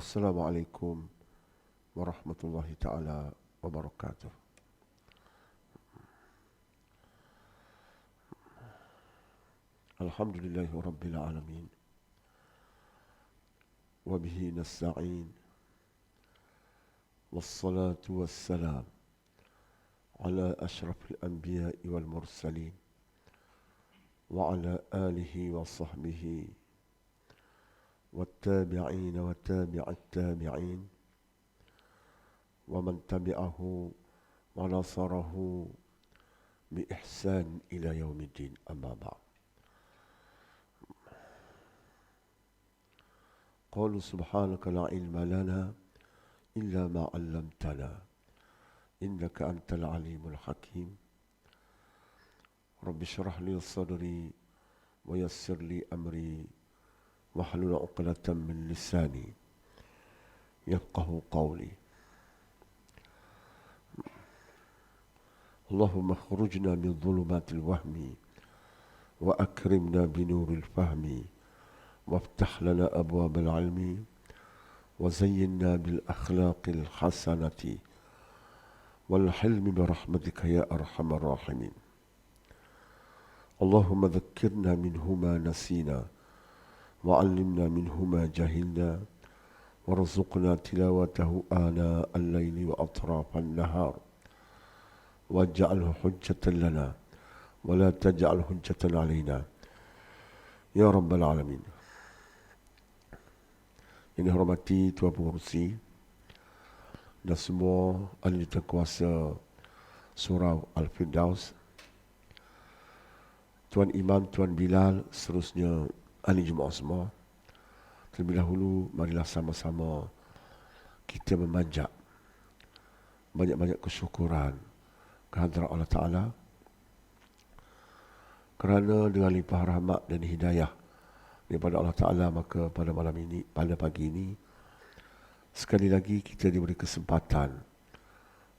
Assalamualaikum warahmatullahi taala wabarakatuh. Alhamdulillahi rabbil alamin. Wa bihi nasta'in. Wassalatu wassalam ala asyrafil anbiya'i wal mursalin wa ala alihi wa sahbihi والتابعين وتابع التابعين ومن تبعه ونصره بإحسان إلى يوم الدين أما بعد. قالوا سبحانك لا علم لنا إلا ما علمتنا إنك أنت العليم الحكيم. رب اشرح لي صدري ويسر لي أمري واحلل عقدة من لساني يفقه قولي. اللهم اخرجنا من ظلمات الوهم وأكرمنا بنور الفهم وافتح لنا أبواب العلم وزينا بالأخلاق الحسنة والحلم برحمتك يا أرحم الراحمين. اللهم ذكرنا منه ما نسينا وعلمنا منه ما جهلنا وارزقنا تلاوته آناء الليل وأطراف النهار واجعله حجة لنا ولا تجعل حجة علينا يا رب العالمين. Yang dihormati Tuan Pengerusi dan semua ahli kuasa Surau Al-Firdaus, Tuan Imam, Tuan Bilal, seterusnya ahli Jumaat semua. Terlebih dahulu, marilah sama-sama kita memanjat banyak-banyak kesyukuran kehadrat Allah Ta'ala kerana dengan limpah rahmat dan hidayah daripada Allah Ta'ala, maka pada malam ini, pada pagi ini, sekali lagi kita diberi kesempatan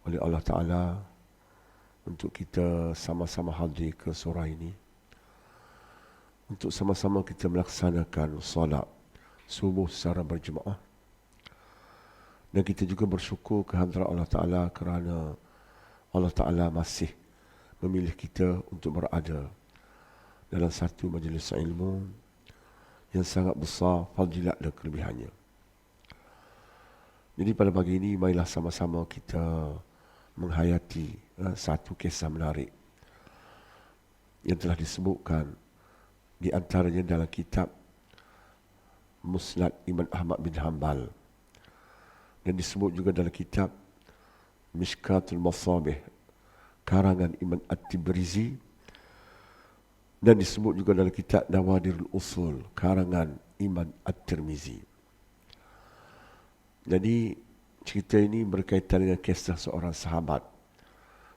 oleh Allah Ta'ala untuk kita sama-sama hadir ke surau ini, untuk sama-sama kita melaksanakan solat subuh secara berjemaah. Dan kita juga bersyukur kehadrat Allah Ta'ala kerana Allah Ta'ala masih memilih kita untuk berada dalam satu majlis ilmu yang sangat besar fadilat dan kelebihannya. Jadi pada pagi ini, marilah sama-sama kita menghayati satu kisah menarik yang telah disebutkan di antaranya dalam kitab Musnad Imam Ahmad bin Hanbal, dan disebut juga dalam kitab Mishkatul Masabih karangan Imam At-Tibrizi, dan disebut juga dalam kitab Nawadirul Usul karangan Imam At-Tirmizi. Jadi cerita ini berkaitan dengan kisah seorang sahabat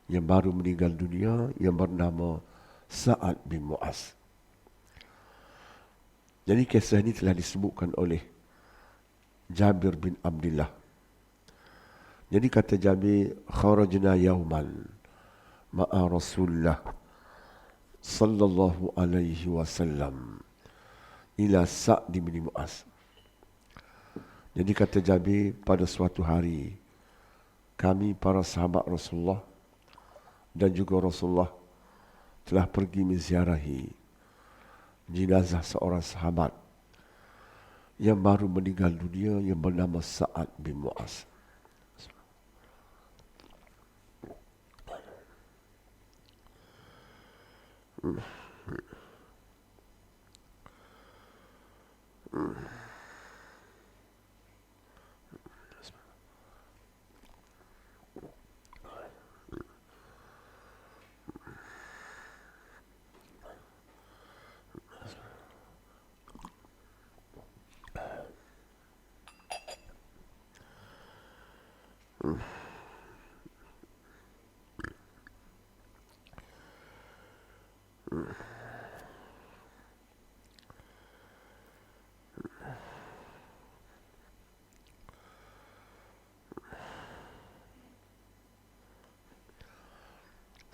yang baru meninggal dunia yang bernama Sa'ad bin Mu'az. Jadi kisah ini telah disebutkan oleh Jabir bin Abdullah. Jadi kata Jabir, kharajna yauman ma'a Rasulullah sallallahu alaihi wasallam ila Sa'd bin Mu'az. Jadi kata Jabir, pada suatu hari kami para sahabat Rasulullah dan juga Rasulullah telah pergi menziarahi jenazah seorang sahabat yang baru meninggal dunia yang bernama Sa'ad bin Mu'az.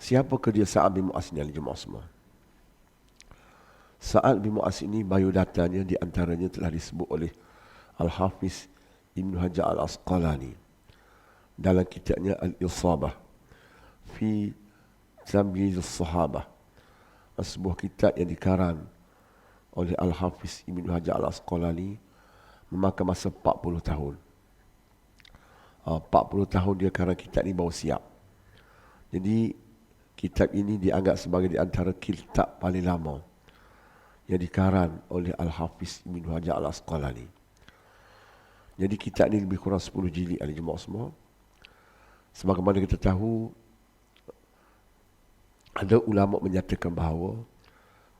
Siapakah dia Sa'ad bin Mu'az ni, jemaah semua? Sa'ad bin Mu'az ini biodatanya di antaranya telah disebut oleh Al-Hafiz Ibn Hajar Al-Asqalani dalam kitabnya Al-Isabah fi Tamyiz As-Sahabah, sebuah kitab yang dikarang oleh Al-Hafiz Ibn Hajar Al-Asqalani, memakan masa 40 tahun. 40 tahun dia karang kitab ni baru siap. Jadi kitab ini dianggap sebagai di antara kitab paling lama yang dikarang oleh Al-Hafiz Ibn Hajar Al-Asqalani. Jadi kitab ni lebih kurang 10 jilid ahli jemaah semua. Sebagaimana kita tahu, ada ulama menyatakan bahawa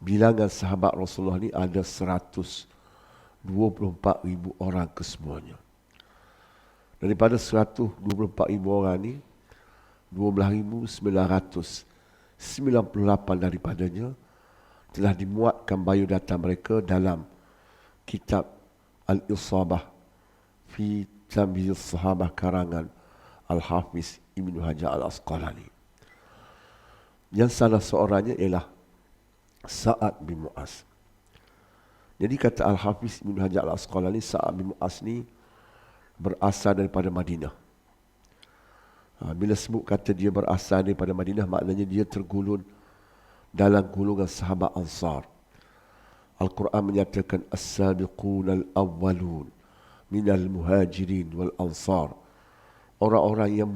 bilangan sahabat Rasulullah ni ada 124,000 orang kesemuanya. Daripada 124,000 orang ni, 12,998 daripadanya telah dimuatkan biodata mereka dalam kitab Al-Isabah fi Tamyiz As-Sahabah karangan Al-Hafiz Ibn Hajar Al-Asqalani. Yang salah seorangnya ialah Sa'ad bin Mu'az. Jadi kata Al-Hafiz Ibn Hajar Al-Asqalani, Sa'ad bin Mu'az ni berasal daripada Madinah. Bila sebut kata dia berasal daripada Madinah, maknanya dia tergolong dalam golongan sahabat Ansar. Al-Quran menyatakan as-sabiqun al-awwalun minal muhajirin wal ansar. Orang-orang yang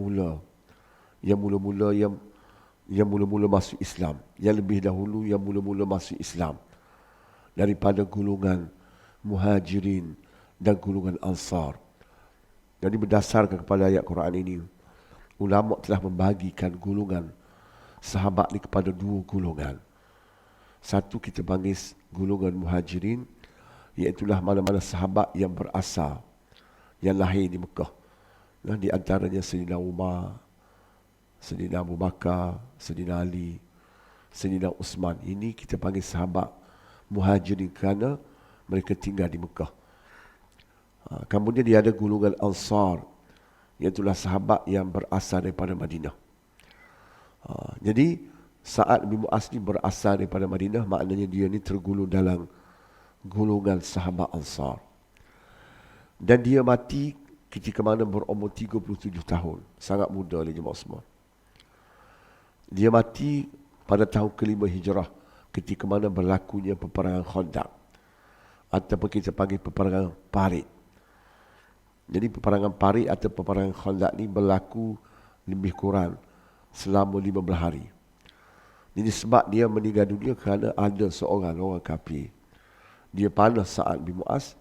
mula-mula masuk Islam, yang lebih dahulu yang mula-mula masuk Islam daripada golongan muhajirin dan golongan ansar. Jadi berdasarkan kepada ayat Quran ini, ulama telah membagikan golongan sahabat ni kepada dua golongan. Satu kita panggil golongan muhajirin, iaitulah mana-mana sahabat yang berasal, yang lahir di Mekah. Di antaranya Sayyidina Umar, Sayyidina Abu Bakar, Sayyidina Ali, Sayyidina Uthman. Ini kita panggil sahabat muhajirin kerana mereka tinggal di Mekah. Kemudian dia ada golongan Ansar, iaitulah sahabat yang berasal daripada Madinah. Jadi Sa'ad bin Mu'az ni berasal daripada Madinah, maknanya dia ni tergolong dalam golongan sahabat Ansar. Dan dia mati ketika mana berumur 37 tahun. Sangat muda oleh jemaah semua. Dia mati pada tahun ke-5 Hijrah ketika mana berlakunya peperangan Khandaq, ataupun kita panggil peperangan Parit. Jadi peperangan Parit atau peperangan Khandaq ni berlaku lebih kurang selama 15 hari. Jadi sebab dia meninggal dunia kerana ada seorang orang kafir, dia panah Sa'ad bin Mu'az.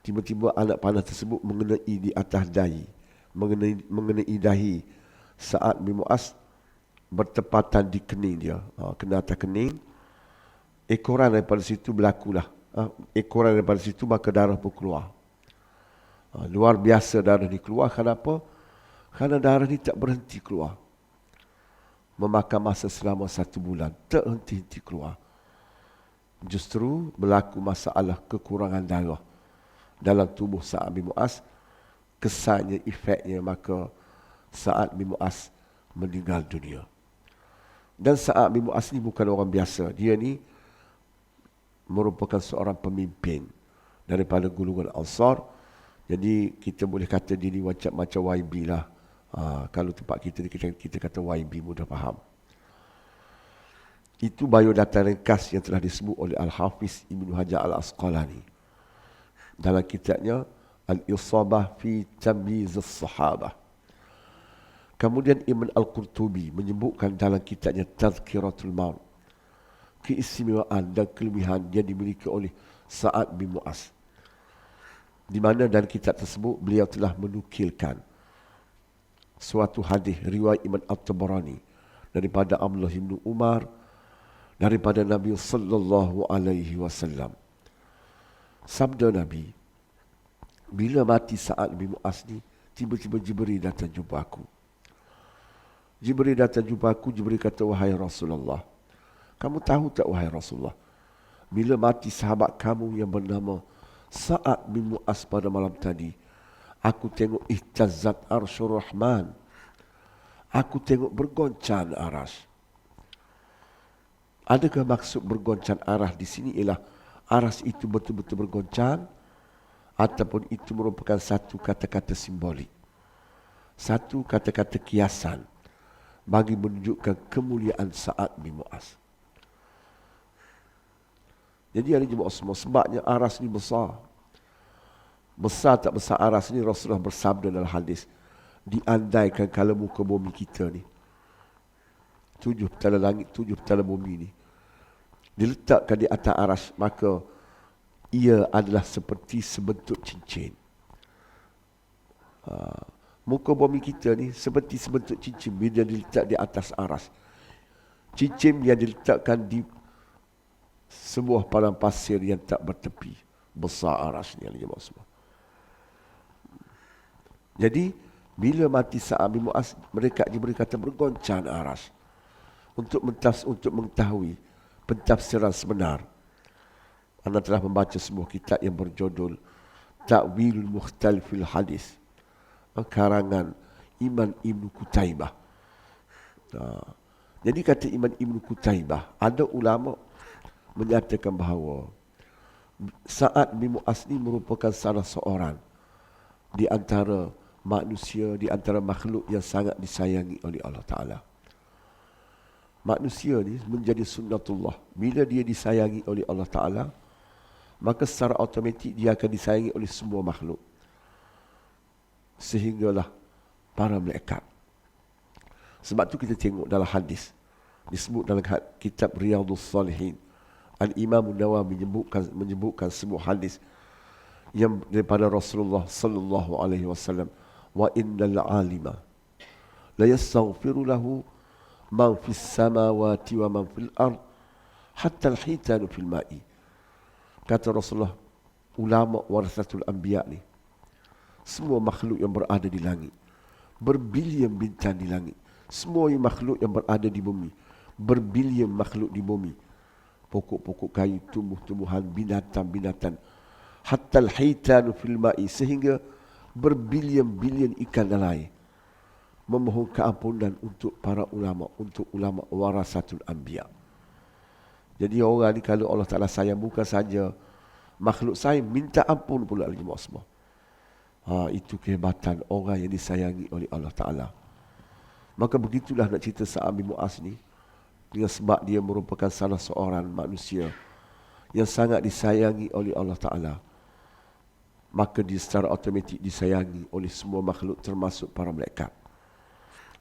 Tiba-tiba anak panah tersebut mengenai di atas dahi, mengenai dahi Sa'ad bin Mu'az, bertepatan di kening dia, kena atas kening. Ekoran daripada situ berlakulah. Ekoran daripada situ maka darah pun keluar. Luar biasa darah ni keluar. Kenapa? Kerana darah ni tak berhenti keluar. Memakan masa selama 1 bulan, tak henti-henti keluar. Justru berlaku masalah kekurangan darah dalam tubuh Sa'ad bin Mu'az. Kesannya, efeknya, maka Sa'ad bin Mu'az meninggal dunia. Dan Sa'ad bin Mu'az ni bukan orang biasa. Dia ni merupakan seorang pemimpin daripada golongan Ansar. Jadi kita boleh kata dia ni macam YB lah. Kalau tempat kita kata YB, mudah faham. Itu biodata ringkas yang telah disebut oleh Al-Hafiz Ibn Hajar Al-Asqalani dalam kitabnya Al-Isabah fi Tamyiz As-Sahabah. Kemudian Ibn Al-Qurtubi menyebutkan dalam kitabnya Tazkiratul Maut keistimewaan dan kelebihan yang dimiliki oleh Sa'ad bin Mu'az, di mana dalam kitab tersebut beliau telah menukilkan suatu hadis riwayat Imam At-Tabarani daripada Abdullah bin Umar daripada Nabi sallallahu alaihi wasallam. Sabda Nabi, bila mati Sa'ad bin Mu'az ni, tiba-tiba Jibril datang jumpa aku. Jibril datang jumpa aku, Jibril kata, wahai Rasulullah, kamu tahu tak wahai Rasulullah, bila mati sahabat kamu yang bernama Sa'ad bin Mu'az pada malam tadi, aku tengok ihtazzat arsyur Rahman. Aku tengok bergoncang aras. Adakah maksud bergoncang aras di sini ialah aras itu betul-betul bergoncang, ataupun itu merupakan satu kata-kata simbolik, satu kata-kata kiasan bagi menunjukkan kemuliaan Sa'ad bin Mu'az. Jadi ada jemaah semua, sebabnya aras ni besar. Besar tak besar aras ni, Rasulullah bersabda dalam hadis, diandaikan kalau muka bumi kita ni, 7 petala langit, 7 petala bumi ni, diletakkan di atas aras, maka ia adalah seperti sebentuk cincin. Muka bumi kita ni seperti sebentuk cincin bila diletak di atas aras. Cincin yang diletakkan di sebuah padang pasir yang tak bertepi. Besar aras ni, semua. Jadi bila mati Sa'ad bin Mu'az, mereka berkata bergoncang aras untuk mengetahui pentafsiran sebenar. Anda telah membaca sebuah kitab yang berjudul Ta'wilul Mukhtalifil Hadis, karangan Imam Ibn Qutaibah. Jadi kata Imam Ibn Qutaibah, ada ulama menyatakan bahawa Sa'ad bin Mu'az ini merupakan salah seorang di antara manusia, di antara makhluk yang sangat disayangi oleh Allah Ta'ala. Manusia ni menjadi sunnatullah. Bila dia disayangi oleh Allah Ta'ala, maka secara automatik dia akan disayangi oleh semua makhluk. Sehinggalah para malaikat. Sebab tu kita tengok dalam hadis, disebut dalam kitab Riyadhus Salihin, Al-Imam Nawawi menyebutkan sebuah hadis yang daripada Rasulullah sallallahu alaihi wasallam, wa innal alima la yastaghfiru lahu man fis samawati wa man fil ard hatta al-hitanu fil ma'i. Kata Rasulullah, ulama warasatul anbiya ni, semua makhluk yang berada di langit, berbilion bintang di langit, semua makhluk yang berada di bumi, berbilion makhluk di bumi, pokok-pokok kayu, tumbuh-tumbuhan, binatang-binatang, hatta al-hitanu fil ma'i, sehingga berbilion-bilion ikan dalam air, memohon keampunan untuk para ulama, untuk ulama warasatul anbiya. Jadi orang ni kalau Allah Ta'ala sayang, bukan saja makhluk sayang, minta ampun pula lagi semua. Itu kehebatan orang yang disayangi oleh Allah Ta'ala. Maka begitulah nak cerita Sa'ad bin Mu'az ni, dengan sebab dia merupakan salah seorang manusia yang sangat disayangi oleh Allah Ta'ala, maka dia secara automatik disayangi oleh semua makhluk termasuk para malaikat.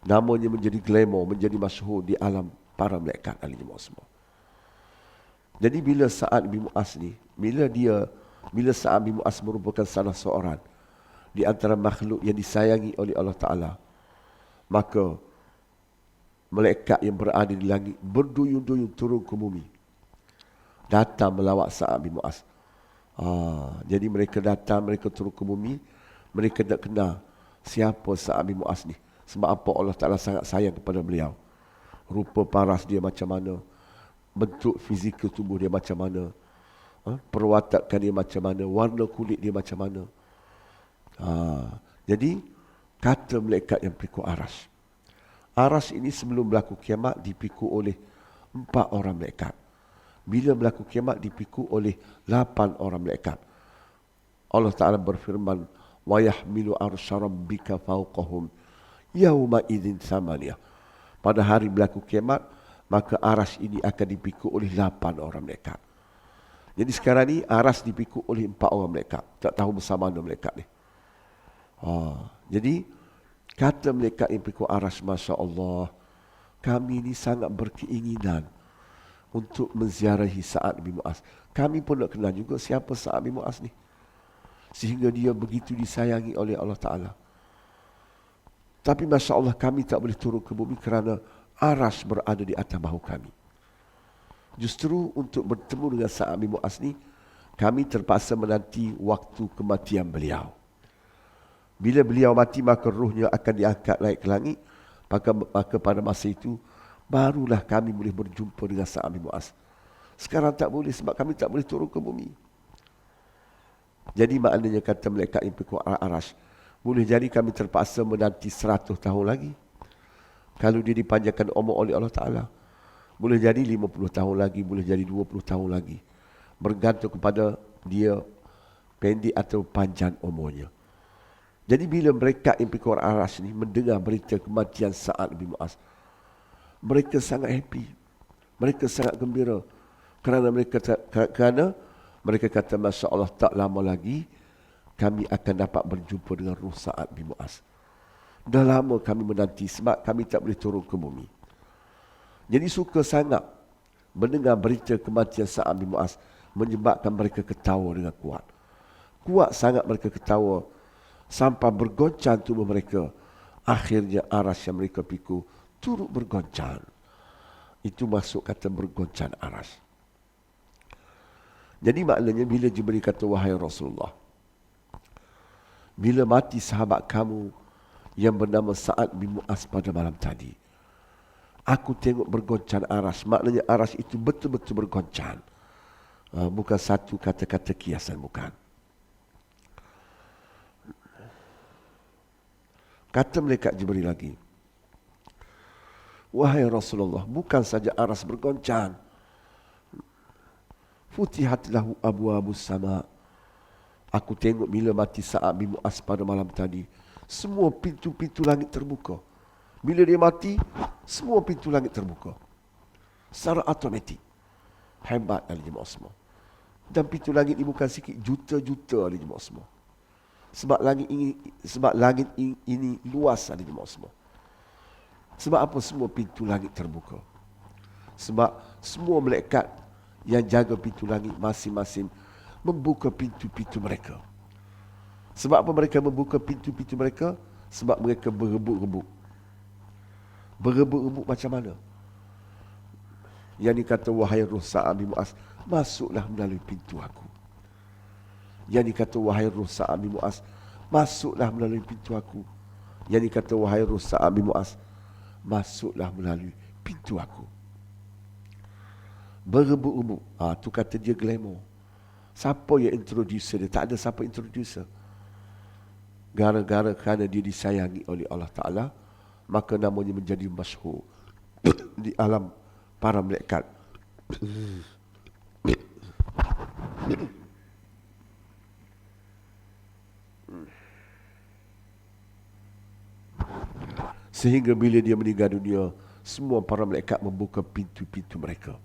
Namanya menjadi glamour, menjadi masyhur di alam para malaikat semua. Jadi bila Sa'ad bin Mu'az ni, bila Sa'ad bin Mu'az merupakan salah seorang di antara makhluk yang disayangi oleh Allah Ta'ala, maka malaikat yang berada di langit berduyun-duyun turun ke bumi, datang melawat Sa'ad bin Mu'az. Jadi mereka datang, mereka turun ke bumi, mereka nak kenal siapa Sa'ad bin Mu'az ni. Sebab apa Allah Ta'ala sangat sayang kepada beliau. Rupa paras dia macam mana, bentuk fizikal tubuh dia macam mana, perwatakan dia macam mana, warna kulit dia macam mana. Jadi kata malaikat yang pikul aras. Aras ini sebelum berlaku kiamat dipikul oleh 4 orang malaikat. Bila berlaku kiamat dipikul oleh 8 orang malaikat. Allah Ta'ala berfirman, wa yahmilu arsya rabbika fawqahum yauma idzin samaniyah. Pada hari berlaku kiamat, maka aras ini akan dipikul oleh 8 orang malaikat. Jadi sekarang ni aras dipikul oleh 4 orang malaikat. Tak tahu bersama mana malaikat ni. Jadi kata malaikat yang pikul aras, Masya Allah, kami ni sangat berkeinginan untuk menziarahi Sa'ad bin Mu'az. Kami pun nak kenal juga siapa Sa'ad bin Mu'az ni, sehingga dia begitu disayangi oleh Allah Ta'ala. Tapi Masya Allah, kami tak boleh turun ke bumi kerana aras berada di atas bahu kami. Justru untuk bertemu dengan Sa'ad bin Mu'az ni, kami terpaksa menanti waktu kematian beliau. Bila beliau mati, maka ruhnya akan diangkat naik ke langit. Maka pada masa itu barulah kami boleh berjumpa dengan Sa'ad bin Mu'az. Sekarang tak boleh sebab kami tak boleh turun ke bumi. Jadi maknanya kata malaikat yang pikul aras, boleh jadi kami terpaksa menanti 100 tahun lagi. Kalau dia dipanjangkan umur oleh Allah Ta'ala, boleh jadi 50 tahun lagi, boleh jadi 20 tahun lagi. Bergantung kepada dia pendek atau panjang umurnya. Jadi bila mereka yang pikul Arash ni mendengar berita kematian Sa'ad bin Mu'az, mereka sangat happy. Mereka sangat gembira. Kerana mereka kata, Masya Allah, tak lama lagi kami akan dapat berjumpa dengan roh Sa'ad bin Mu'az. Dah lama kami menanti sebab kami tak boleh turun ke bumi. Jadi suka sangat mendengar berita kematian Sa'ad bin Mu'az, menyebabkan mereka ketawa dengan kuat. Kuat sangat mereka ketawa sampai bergoncang tubuh mereka. Akhirnya Arash yang mereka pikul turut bergoncang. Itu masuk kata bergoncang Arash. Jadi maknanya bila Jibril kata, wahai Rasulullah, bila mati sahabat kamu yang bernama Sa'ad bin Mu'az pada malam tadi, aku tengok bergoncang Arash. Maknanya Arash itu betul-betul bergoncang. Bukan satu kata-kata kiasan, bukan. Kata malaikat Jibril lagi, wahai Rasulullah, bukan saja Arash bergoncang. Futihat lahu abwaabus sama. Aku tengok bila mati Sa'ad bin Mu'az pada malam tadi, semua pintu-pintu langit terbuka. Bila dia mati, semua pintu langit terbuka secara automatik. Hebat ahli jemaah semua. Dan pintu langit ini bukan sikit, juta-juta ahli jemaah semua. Sebab langit ini luas ahli jemaah semua. Sebab apa semua pintu langit terbuka? Sebab semua malaikat yang jaga pintu langit masing-masing membuka pintu-pintu mereka. Sebab apa mereka membuka pintu-pintu mereka? Sebab mereka berebut-rebut. Berebut-rebut macam mana? Yang dikata, wahai roh Sa'ad bin Mu'az, masuklah melalui pintu aku. Yang dikata, wahai roh Sa'ad bin Mu'az, masuklah melalui pintu aku. Yang dikata, wahai roh Sa'ad bin Mu'az, masuklah melalui pintu aku. Berebut-rebut. Tu kata dia glamour. Siapa yang introducer dia? Tak ada siapa introducer. Gara-gara kerana dia disayangi oleh Allah Ta'ala, maka namanya menjadi masyhur di alam para malaikat. Sehingga bila dia meninggal dunia, semua para malaikat membuka pintu-pintu mereka.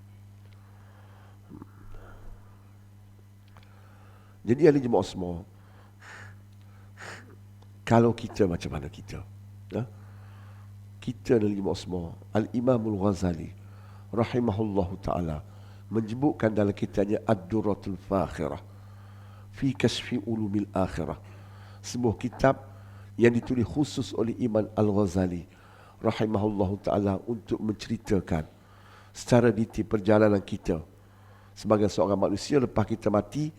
Jadi ahli jemaah semua, kalau kita macam mana kita? Kita ahli jemaah semua, Al-Imamul Ghazali rahimahullahu ta'ala menyebutkan dalam kitabnya Ad-Durratul Fakhirah fi Kashfi Ulumil Akhirah, sebuah kitab yang ditulis khusus oleh Imam Al-Ghazali rahimahullahu ta'ala untuk menceritakan secara detail perjalanan kita sebagai seorang manusia lepas kita mati,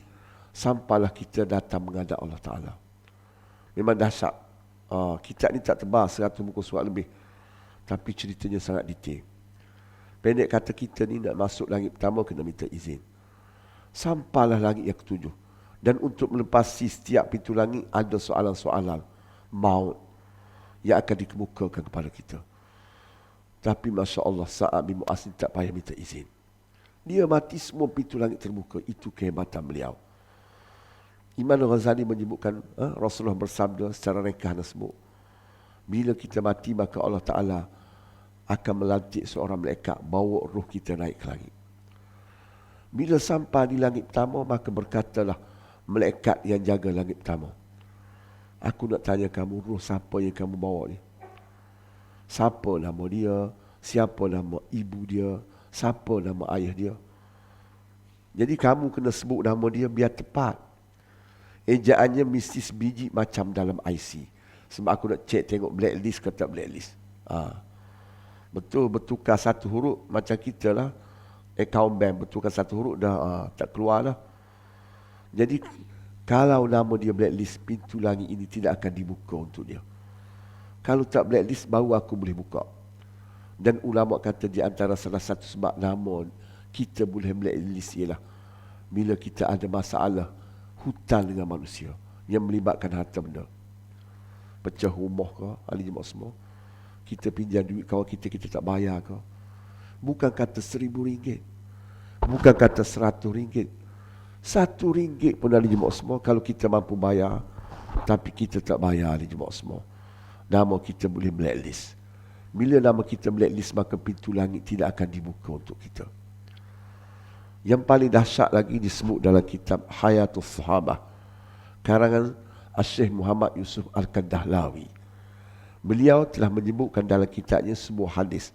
sampailah kita datang menghadap Allah Ta'ala. Memang dahsyat. Kitab ni tak tebal, 100 muka surat lebih, tapi ceritanya sangat detail. Pendek kata, kita ni nak masuk langit pertama kena minta izin. Sampailah langit yang ketujuh. Dan untuk melepasi setiap pintu langit ada soalan-soalan maut yang akan dikemukakan kepada kita. Tapi Masya Allah, Sa'ad bin Mu'az tak payah minta izin. Dia mati semua pintu langit terbuka. Itu kehebatan beliau. Imam Ghazali menyebutkan, Rasulullah bersabda secara ringkas sebut, bila kita mati maka Allah Ta'ala akan melantik seorang malaikat bawa roh kita naik ke langit. Bila sampai di langit pertama, maka berkatalah malaikat yang jaga langit pertama, aku nak tanya kamu, roh siapa yang kamu bawa ni? Siapa nama dia? Siapa nama ibu dia? Siapa nama ayah dia? Jadi kamu kena sebut nama dia biar tepat. Ejaannya mesti sebiji macam dalam IC. Sebab aku nak cek tengok blacklist ke tak blacklist. Betul bertukar satu huruf macam kita lah. Account bank bertukar satu huruf dah tak keluar lah. Jadi kalau nama dia blacklist, pintu langit ini tidak akan dibuka untuk dia. Kalau tak blacklist, baru aku boleh buka. Dan ulama kata di antara salah satu sebab nama kita boleh blacklist ialah bila kita ada masalah hutang dengan manusia yang melibatkan harta benda. Pecah rumah ke, ahli jemaah semua, kita pinjam duit kawan kita tak bayar ke. Bukan kata RM1,000, bukan kata RM100, RM1 pun ahli jemaah semua kalau kita mampu bayar, tapi kita tak bayar ahli jemaah semua, nama kita boleh blacklist. Bila nama kita blacklist, maka pintu langit tidak akan dibuka untuk kita. Yang paling dahsyat lagi disebut dalam kitab Hayatul Sahabah karangan Syekh Muhammad Yusuf Al-Kandahlawi. Beliau telah menyebutkan dalam kitabnya sebuah hadis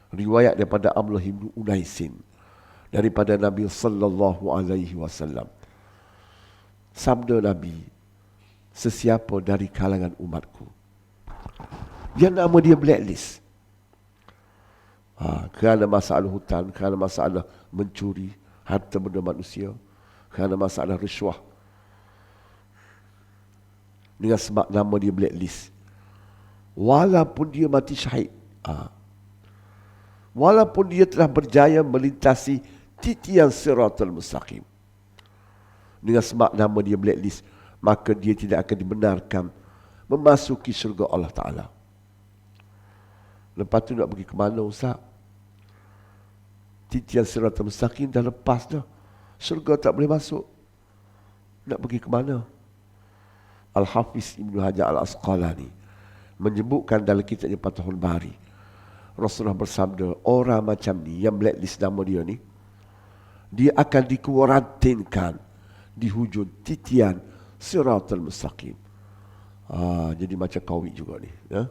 riwayat daripada Abdullah bin Unaisin daripada Nabi sallallahu alaihi wasallam. Sabda Nabi, sesiapa dari kalangan umatku yang nama dia blacklist, kerana masalah hutan, kerana masalah mencuri harta benda manusia, kerana masalah risuah, dengan sebab nama dia blacklist, walaupun dia mati syahid, walaupun dia telah berjaya melintasi titian siratal mustaqim, dengan sebab nama dia blacklist, maka dia tidak akan dibenarkan memasuki syurga Allah Ta'ala. Lepas tu nak pergi ke mana, Ustaz? Titian siratal mustaqim dah lepas dah, syurga tak boleh masuk. Nak pergi ke mana? Al-Hafiz Ibn Hajar Al-Asqalani menyebutkan dalam kitabnya Fathul Bari, Rasulullah bersabda, orang macam ni yang blacklist nama dia ni, dia akan dikuarantinkan di hujung titian siratal mustaqim. Jadi macam kawit juga ni, ya?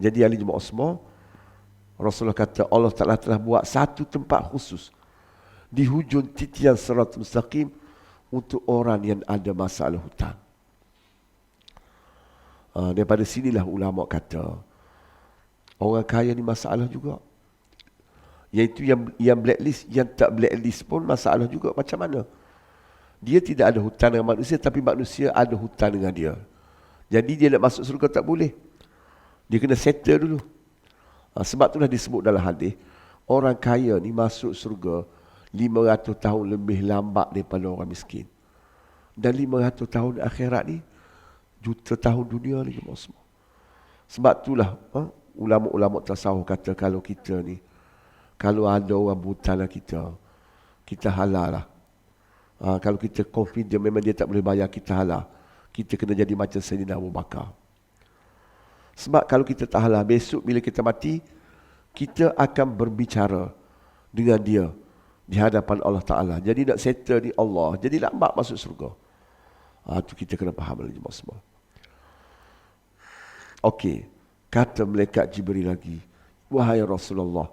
Jadi ahli jemaah semua, Rasulullah kata Allah Ta'ala telah buat satu tempat khusus di hujung titian siratal mustaqim untuk orang yang ada masalah hutang. Daripada sinilah ulama kata orang kaya ni masalah juga. Iaitu yang blacklist, yang tak blacklist pun masalah juga. Macam mana? Dia tidak ada hutang dengan manusia, tapi manusia ada hutang dengan dia. Jadi dia nak masuk surga tak boleh. Dia kena settle dulu. Sebab itulah disebut dalam hadis, orang kaya ni masuk surga 500 tahun lebih lambat daripada orang miskin. Dan 500 tahun akhirat ni juta tahun dunia ni semua. Sebab itulah ulama-ulama tasawuf kata kalau kita ni, kalau ada orang berhutang kita halal lah. Kalau kita confident memang dia tak boleh bayar, kita halal. Kita kena jadi macam Sayyidina Abu Bakar. Sebab kalau kita tak halal, besok bila kita mati, kita akan berbicara dengan dia di hadapan Allah Ta'ala. Jadi nak settle di Allah, jadi lambat masuk surga. Itu kita kena faham lagi semua. Okey, kata malaikat Jibril lagi, wahai Rasulullah,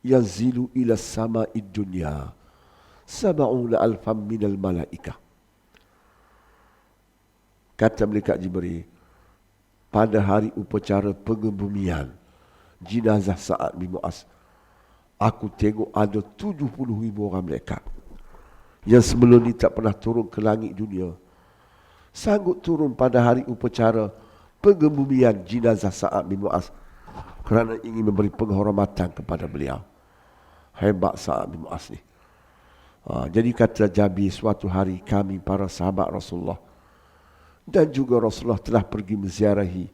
yanzilu ila sama'id dunya sab'una alfam minal malaikah. Kata malaikat Jibril, pada hari upacara pengebumian jenazah Sa'ad bin Mu'az, aku tengok ada 70,000 orang malaikat yang sebelum ni tak pernah turun ke langit dunia, sanggup turun pada hari upacara pengebumian jenazah Sa'ad bin Mu'az kerana ingin memberi penghormatan kepada beliau. Hebat Sa'ad bin Mu'az ni. Jadi kata Jabir, suatu hari kami para sahabat Rasulullah dan juga Rasulullah telah pergi menziarahi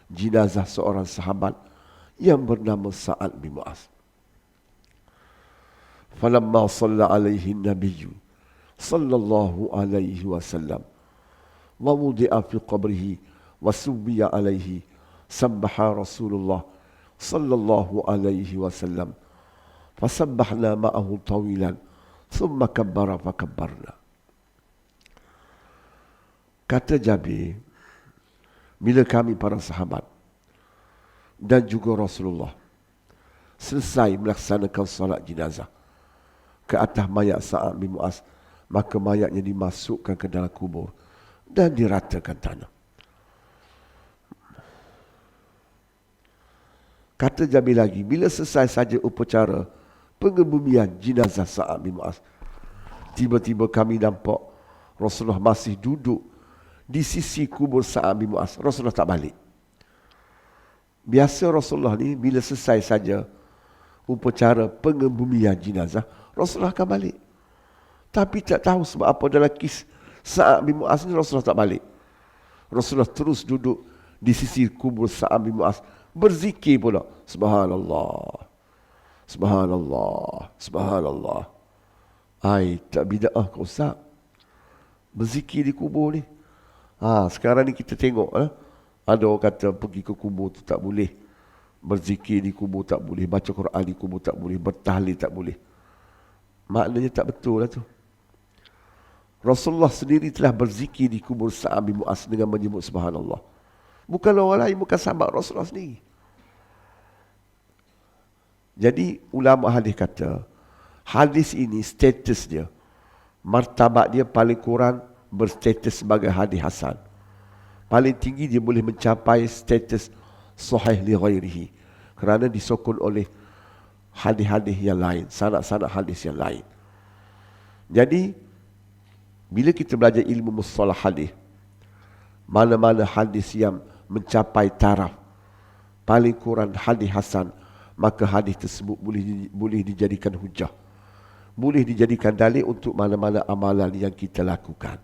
jenazah seorang sahabat yang bernama Sa'ad bin Mu'az. Falamma salla alaihi nabiyyu sallallahu alaihi wasallam wa wudi'a fi qabrihi wa subbiya alaihi sabbaha Rasulullah sallallahu alaihi wasallam fasabbahna ma'ahu tawilan thumma kabbara fakabbarna. Kata Jabir, bila kami para sahabat dan juga Rasulullah selesai melaksanakan solat jenazah ke atas mayat Sa'ad bin Mu'az, maka mayatnya dimasukkan ke dalam kubur dan diratakan tanah. Kata Jabir lagi, bila selesai saja upacara pengebumian jenazah Sa'ad bin Mu'az, tiba-tiba kami nampak Rasulullah masih duduk di sisi kubur Sa'ad bin Mu'az. Rasulullah tak balik. Biasa Rasulullah ni bila selesai saja upacara pengebumian jenazah, Rasulullah akan balik. Tapi tak tahu sebab apa dalam kisah Sa'ad bin Mu'az ni Rasulullah tak balik. Rasulullah terus duduk di sisi kubur Sa'ad bin Mu'az, berzikir pula, subhanallah, subhanallah, subhanallah. Tak bid'ah ke Ustaz? Berzikir di kubur ni. Sekarang ni kita tengok ada orang kata pergi ke kubur tu tak boleh. Berzikir di kubur tak boleh. Baca Quran di kubur tak boleh. Bertahlil tak boleh. Maknanya tak betul lah tu. Rasulullah sendiri telah berzikir di kubur Sa'ad bin Mu'az dengan menyebut subhanallah. Bukan orang lain, bukan sahabat Rasulullah sendiri. Jadi ulama hadis kata, hadis ini status dia, martabat dia paling kurang berstatus sebagai hadis hasan. Paling tinggi dia boleh mencapai status sahih li ghairihi, kerana disokong oleh hadis-hadis yang lain, sanad-sanad hadis yang lain. Jadi bila kita belajar ilmu mustalah hadis, mana-mana hadis yang mencapai taraf paling kurang hadis hasan, maka hadis tersebut boleh dijadikan hujah, boleh dijadikan dalil untuk mana-mana amalan yang kita lakukan.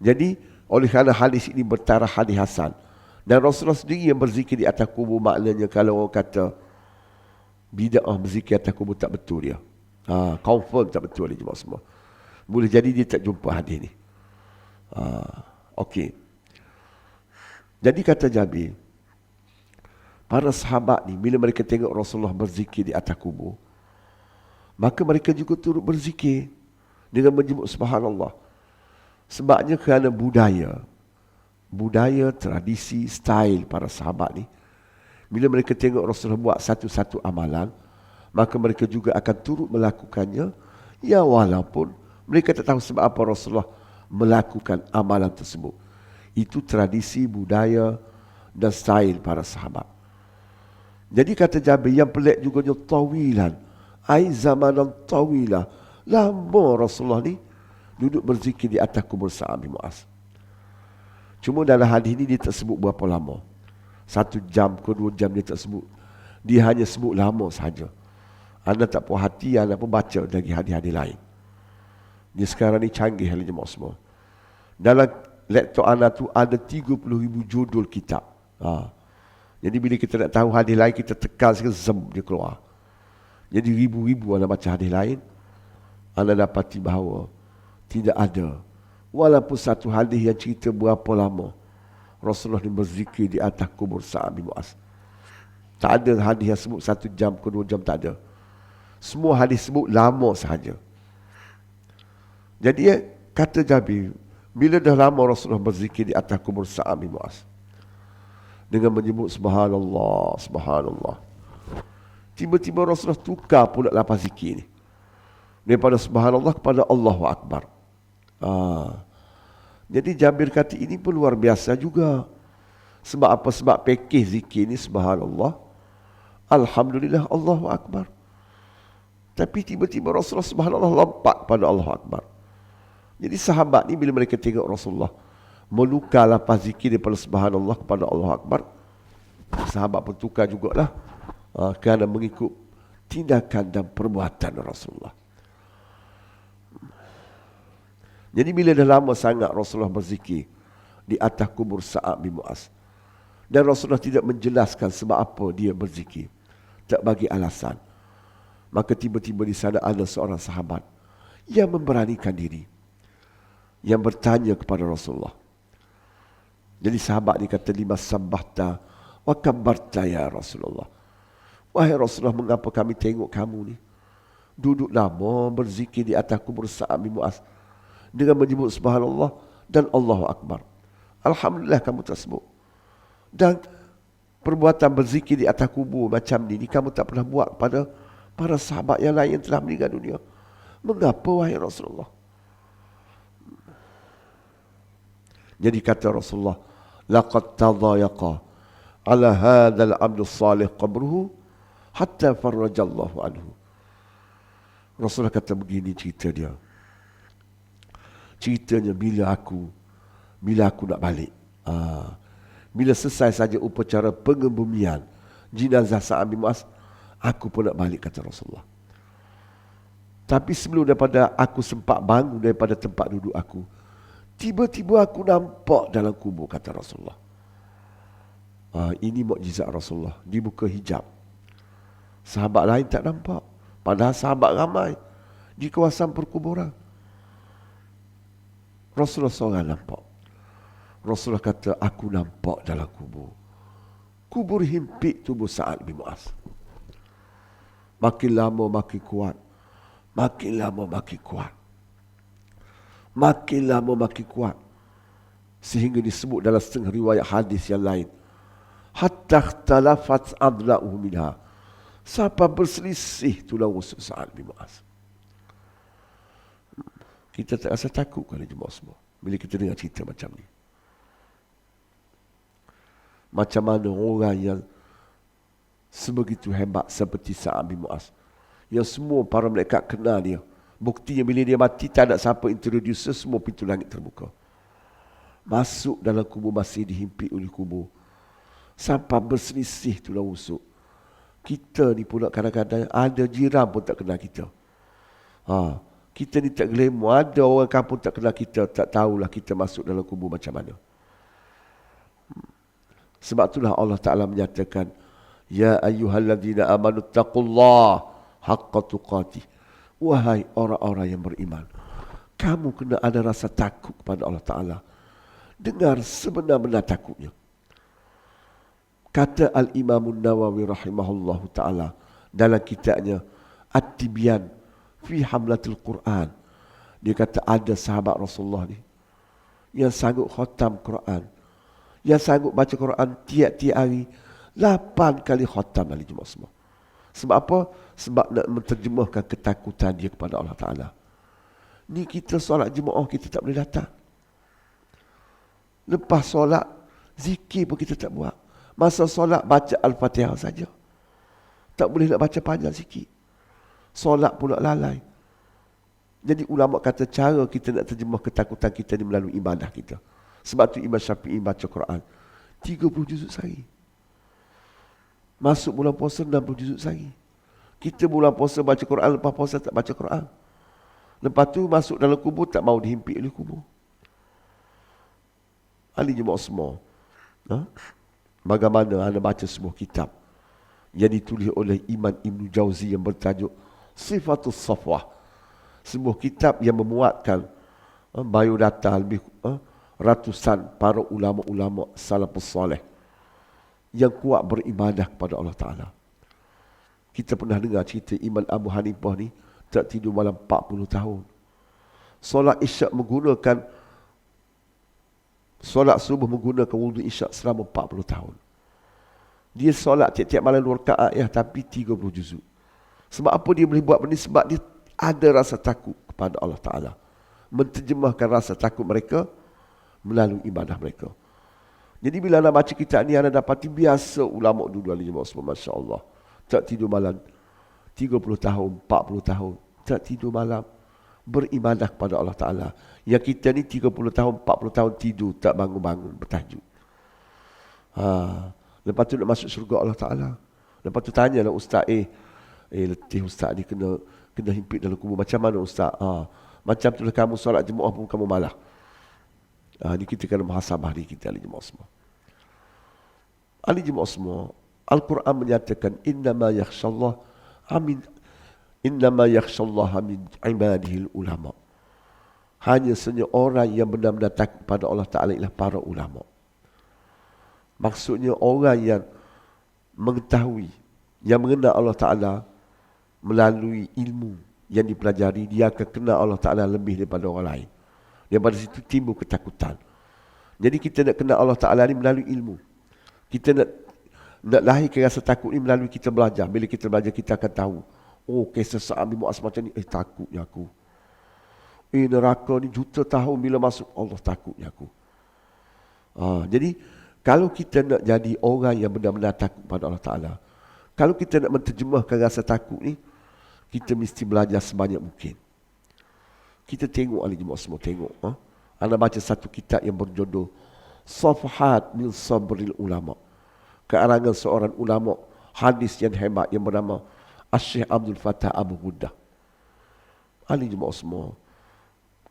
Jadi oleh kerana hadis ini bertaraf hadis hasan, dan Rasulullah sendiri yang berzikir di atas kubur, maknanya kalau orang kata bid'ah berzikir atas kubur tak betul dia. Confirm tak betul dia jemaah semua. Boleh jadi dia tak jumpa hadis ni. Okey. Jadi kata Jabir, para sahabat ni bila mereka tengok Rasulullah berzikir di atas kubur, maka mereka juga turut berzikir dengan menyebut subhanallah. Sebabnya kerana budaya, tradisi, style para sahabat ni, bila mereka tengok Rasulullah buat satu-satu amalan, maka mereka juga akan turut melakukannya, ya walaupun mereka tak tahu sebab apa Rasulullah melakukan amalan tersebut. Itu tradisi, budaya dan style para sahabat. Jadi kata Jabir, yang pelik juga tawilan, ai zamanan tawilah, lama Rasulullah ni duduk berzikir di atas kubur Sa'ad bin Mu'az. Cuma dalam hadis ni dia tak sebut berapa lama. 1 jam ke 2 jam dia tak sebut. Dia hanya sebut lama sahaja. Anda tak puas hati, anda pun baca lagi hadis-hadis lain. Dia sekarang ni canggih hari jemaah semua. Dalam laptop anda tu ada 30,000 judul kitab. Jadi bila kita nak tahu hadis lain, kita tekan sekali, zem, dia keluar. Jadi ribu-ribu anda baca hadis lain, anda dapati bahawa tidak ada walaupun satu hadis yang cerita berapa lama Rasulullah ni berzikir di atas kubur Sa'ad bin Mu'az. Tak ada hadis yang sebut 1 jam ke 2 jam, tak ada. Semua hadis sebut lama sahaja. Jadi kata Jabir, bila dah lama Rasulullah berzikir di atas kubur Sa'ad bin Mu'az dengan menyebut subhanallah, subhanallah, tiba-tiba Rasulullah tukar pula lafaz zikir ni, daripada subhanallah kepada Allahu Akbar. Jadi Jabir kata ini pun luar biasa juga. Sebab apa? Sebab pakej zikir ni subhanallah, alhamdulillah, Allahu Akbar. Tapi tiba-tiba Rasulullah subhanallah lompat pada Allahu Akbar. Jadi sahabat ni bila mereka tengok Rasulullah melukar lafaz zikir daripada subhanallah kepada Allahu Akbar, sahabat pun tukar jugalah, kerana mengikut tindakan dan perbuatan Rasulullah. Jadi bila dah lama sangat Rasulullah berzikir di atas kubur Sa'ad bin Mu'az, dan Rasulullah tidak menjelaskan sebab apa dia berzikir, tak bagi alasan, maka tiba-tiba di sana ada seorang sahabat yang memberanikan diri, yang bertanya kepada Rasulullah. Jadi sahabat ni kata, lima sabbahta wa kabbarta ya Rasulullah. Wahai Rasulullah, mengapa kami tengok kamu ni duduk lama berzikir di atas kubur Sa'ad bin Mu'az dengan menyebut subhanallah dan Allahu Akbar. Alhamdulillah kamu tersebut. Dan perbuatan berzikir di atas kubur macam ni kamu tak pernah buat pada para sahabat yang lain yang telah meninggal dunia. Mengapa wahai Rasulullah? Jadi kata Rasulullah, laqad tadhayaqa ala hadzal abdus salih qabruhu hatta farrajallahu anhu. Rasulullah kata begini cerita dia. Ceritanya bila aku nak balik, bila selesai saja upacara pengebumian jenazah Sa'ad bin Mu'az, aku pun nak balik, kata Rasulullah. Tapi sebelum daripada aku sempat bangun daripada tempat duduk aku, tiba-tiba aku nampak dalam kubur, kata Rasulullah. Ini mukjizat Rasulullah, dibuka hijab. Sahabat lain tak nampak, padahal sahabat ramai di kawasan perkuburan. Rasulullah SAW nampak. Rasulullah kata, aku nampak dalam kubur. Kubur himpit tubuh Sa'ad bin Mu'az. Makin lama makin kuat. Makin lama makin kuat. Makin lama makin kuat. Sehingga disebut dalam setengah riwayat hadis yang lain. Hatta ikhtalafat adla'uhu minha. Sampai berselisih tulang rusuk Sa'ad bin Mu'az. Kita tak rasa takut kalau jemaah semua bila kita dengar cerita macam ni. Macam mana orang yang sebegitu hebat seperti Sa'ad bin Mu'az, yang semua para malaikat kenal dia. Buktinya bila dia mati tak ada siapa introduce, semua pintu langit terbuka. Masuk dalam kubur masih dihimpit oleh kubur. Sampai berselisih tulang rusuk. Kita ni pula kadang-kadang ada jiran pun tak kenal kita. Kita ni tak glamour. Ada orang kampung tak kenal kita, tak tahulah kita masuk dalam kubur macam mana. Sebab itulah Allah Ta'ala menyatakan, Ya ayyuhalladzina amanu taqullah haqqa tuqatih. Wahai orang-orang yang beriman, kamu kena ada rasa takut kepada Allah Ta'ala. Dengar sebenar-benar takutnya. Kata Al-Imamun Nawawi rahimahullahu ta'ala dalam kitabnya At-Tibyan fi Hamlatul Quran. Dia kata ada sahabat Rasulullah ni yang sanggup khatam Quran, yang sanggup baca Quran tiap-tiap hari 8 kali khatam dari jemaah semua. Sebab apa? Sebab nak menterjemahkan ketakutan dia kepada Allah Ta'ala. Ni kita solat jemaah kita tak boleh datang. Lepas solat, zikir pun kita tak buat. Masa solat baca Al-Fatihah saja. Tak boleh nak baca panjang sikit. Solat pula lalai. Jadi ulama kata cara kita nak terjemah ketakutan kita ni melalui ibadah kita. Sebab tu Imam Syafi'i baca Quran 30 juzuk sehari. Masuk bulan puasa 60 juzuk sehari. Kita bulan puasa baca Quran, lepas puasa tak baca Quran. Lepas tu masuk dalam kubur tak mau dihimpit oleh kubur. Ahli jemaah semua. Bagaimana anda baca sebuah kitab yang ditulis oleh Imam Ibn Jauzi yang bertajuk Sifatus Safwah. Sebuah kitab yang memuatkan biodata lebih ratusan para ulama-ulama salafus soleh yang kuat beribadah kepada Allah Ta'ala. Kita pernah dengar cerita Imam Abu Hanifah ni tak tidur malam 40 tahun. Solat isyak menggunakan solat subuh menggunakan wudhu isyak selama 40 tahun. Dia solat tiap-tiap malam 2 rakaat tapi 30 juzuk. Sebab apa dia boleh buat benda? Sebab dia ada rasa takut kepada Allah Ta'ala. Menterjemahkan rasa takut mereka melalui ibadah mereka. Jadi bila anda baca kitab ni, anda dapati biasa ulama dulu ahli jemaah semua, Masya Allah. Tak tidur malam 30 tahun, 40 tahun. Tak tidur malam. Beribadah kepada Allah Ta'ala. Yang kita ni 30 tahun, 40 tahun tidur, tak bangun-bangun, bertahajud. Lepas tu nak masuk syurga Allah Ta'ala. Lepas tu tanyalah ustaz, letih ustaz ni kena himpit dalam kubur. Macam mana ustaz? Macam tu lah kamu solat jemaah pun kamu malah. Ni kita kena muhasabah diri kita, ahli jemaah semua. Ahli jemaah semua, Al-Quran menyatakan innama yakhshallaha min ibadihil ulama. Hanya sahaja orang yang benar-benar takut pada Allah Ta'ala ialah para ulama. Maksudnya orang yang mengetahui, yang mengenal Allah Ta'ala melalui ilmu yang dipelajari, dia akan kenal Allah Ta'ala lebih daripada orang lain. Daripada situ timbul ketakutan. Jadi kita nak kenal Allah Ta'ala ni melalui ilmu. Kita nak lahirkan rasa takut ni melalui kita belajar. Bila kita belajar, kita akan tahu. Oh, kisah Sa'ad bin Mu'az macam ni. Takutnya aku. Neraka ni juta tahun bila masuk. Allah, takutnya aku. Jadi, kalau kita nak jadi orang yang benar-benar takut pada Allah Ta'ala, kalau kita nak menterjemahkan rasa takut ni, kita mesti belajar sebanyak mungkin. Kita tengok ahli jemaah semua, tengok. Anda baca satu kitab yang berjudul Safhat min Sabril Ulama. Kearangan seorang ulama hadis yang hebat yang bernama Syekh Abdul Fattah Abu Ghuddah. Ahli jemaah semua,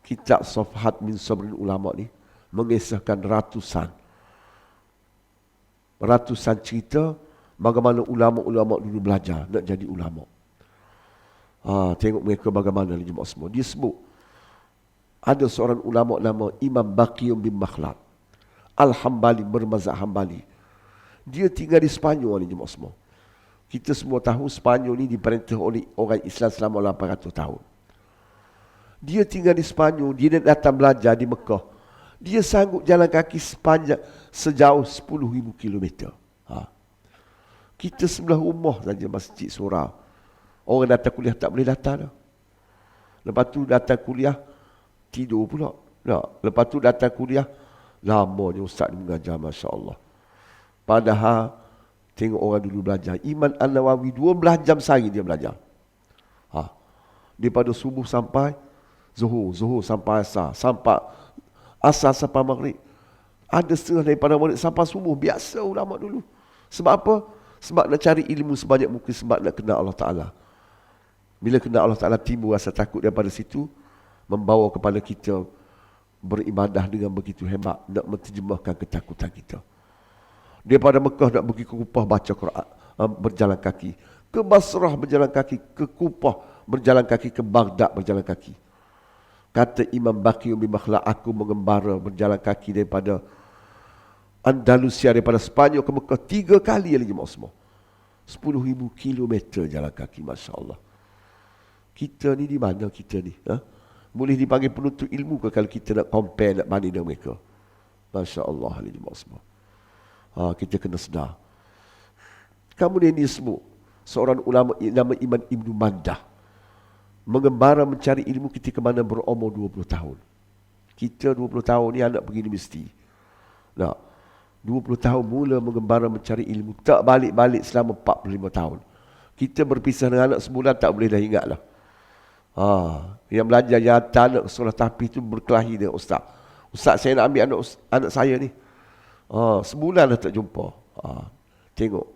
kitab Safhat min Sabril Ulama ni mengisahkan ratusan cerita bagaimana ulama-ulama dulu belajar nak jadi ulama. Tengok mereka bagaimana ni jemaah semua. Dia sebut ada seorang ulama nama Imam Baqiyum bin Makhlad Al-Hambali, bermazhab Hambali. Dia tinggal di Sepanyol ni jemaah semua. Kita semua tahu Sepanyol ni diperintah oleh orang Islam selama 800 tahun. Dia tinggal di Sepanyol, dia datang belajar di Mekah. Dia sanggup jalan kaki sepanjang sejauh 10,000 kilometer. Kita sebelah rumah saja masjid surau. Orang datang kuliah tak boleh datang dah. Lepas tu datang kuliah tidur pula. Lepas tu datang kuliah lamanya ustaz ni mengajar, Masya Allah. Padahal tengok orang dulu belajar. Imam An-Nawawi 12 jam sehari dia belajar. Daripada subuh sampai zuhur sampai asar, sampai asar sampai maghrib. Ada setengah daripada maghrib sampai subuh. Biasa ulama dulu. Sebab apa? Sebab nak cari ilmu sebanyak mungkin, sebab nak kenal Allah Ta'ala. Bila kenal Allah Ta'ala, timbul rasa takut daripada situ, membawa kepada kita beribadah dengan begitu hebat, nak menterjemahkan ketakutan kita. Daripada Mekah nak pergi ke Kupah baca Quran, berjalan kaki. Ke Basrah berjalan kaki, ke Kupah berjalan kaki, ke Baghdad berjalan kaki. Kata Imam Baqiyum bin Makhlad, aku mengembara berjalan kaki daripada Andalusia, daripada Sepanyol ke Mekah 3 kali lagi semua. 10,000 kilometer jalan kaki, Masya Allah. Kita ni di mana kita ni? Boleh dipanggil penuntut ilmu ke kalau kita nak compare, nak banding dengan mereka? Masya Allah. Kita kena sedar. Kemudian dia sebut seorang ulama nama Imam Ibn Mandah mengembara mencari ilmu ketika mana berumur 20 tahun. Kita 20 tahun ni anak pergi universiti. 20 tahun mula mengembara mencari ilmu, tak balik-balik selama 45 tahun. Kita berpisah dengan anak sebulan tak boleh dah ingat lah. Yang belajar yang hantar anak sekolah tapi tu berkelahi dengan ustaz. Ustaz, saya nak ambil anak saya ni. Sebulan dah tak jumpa. Tengok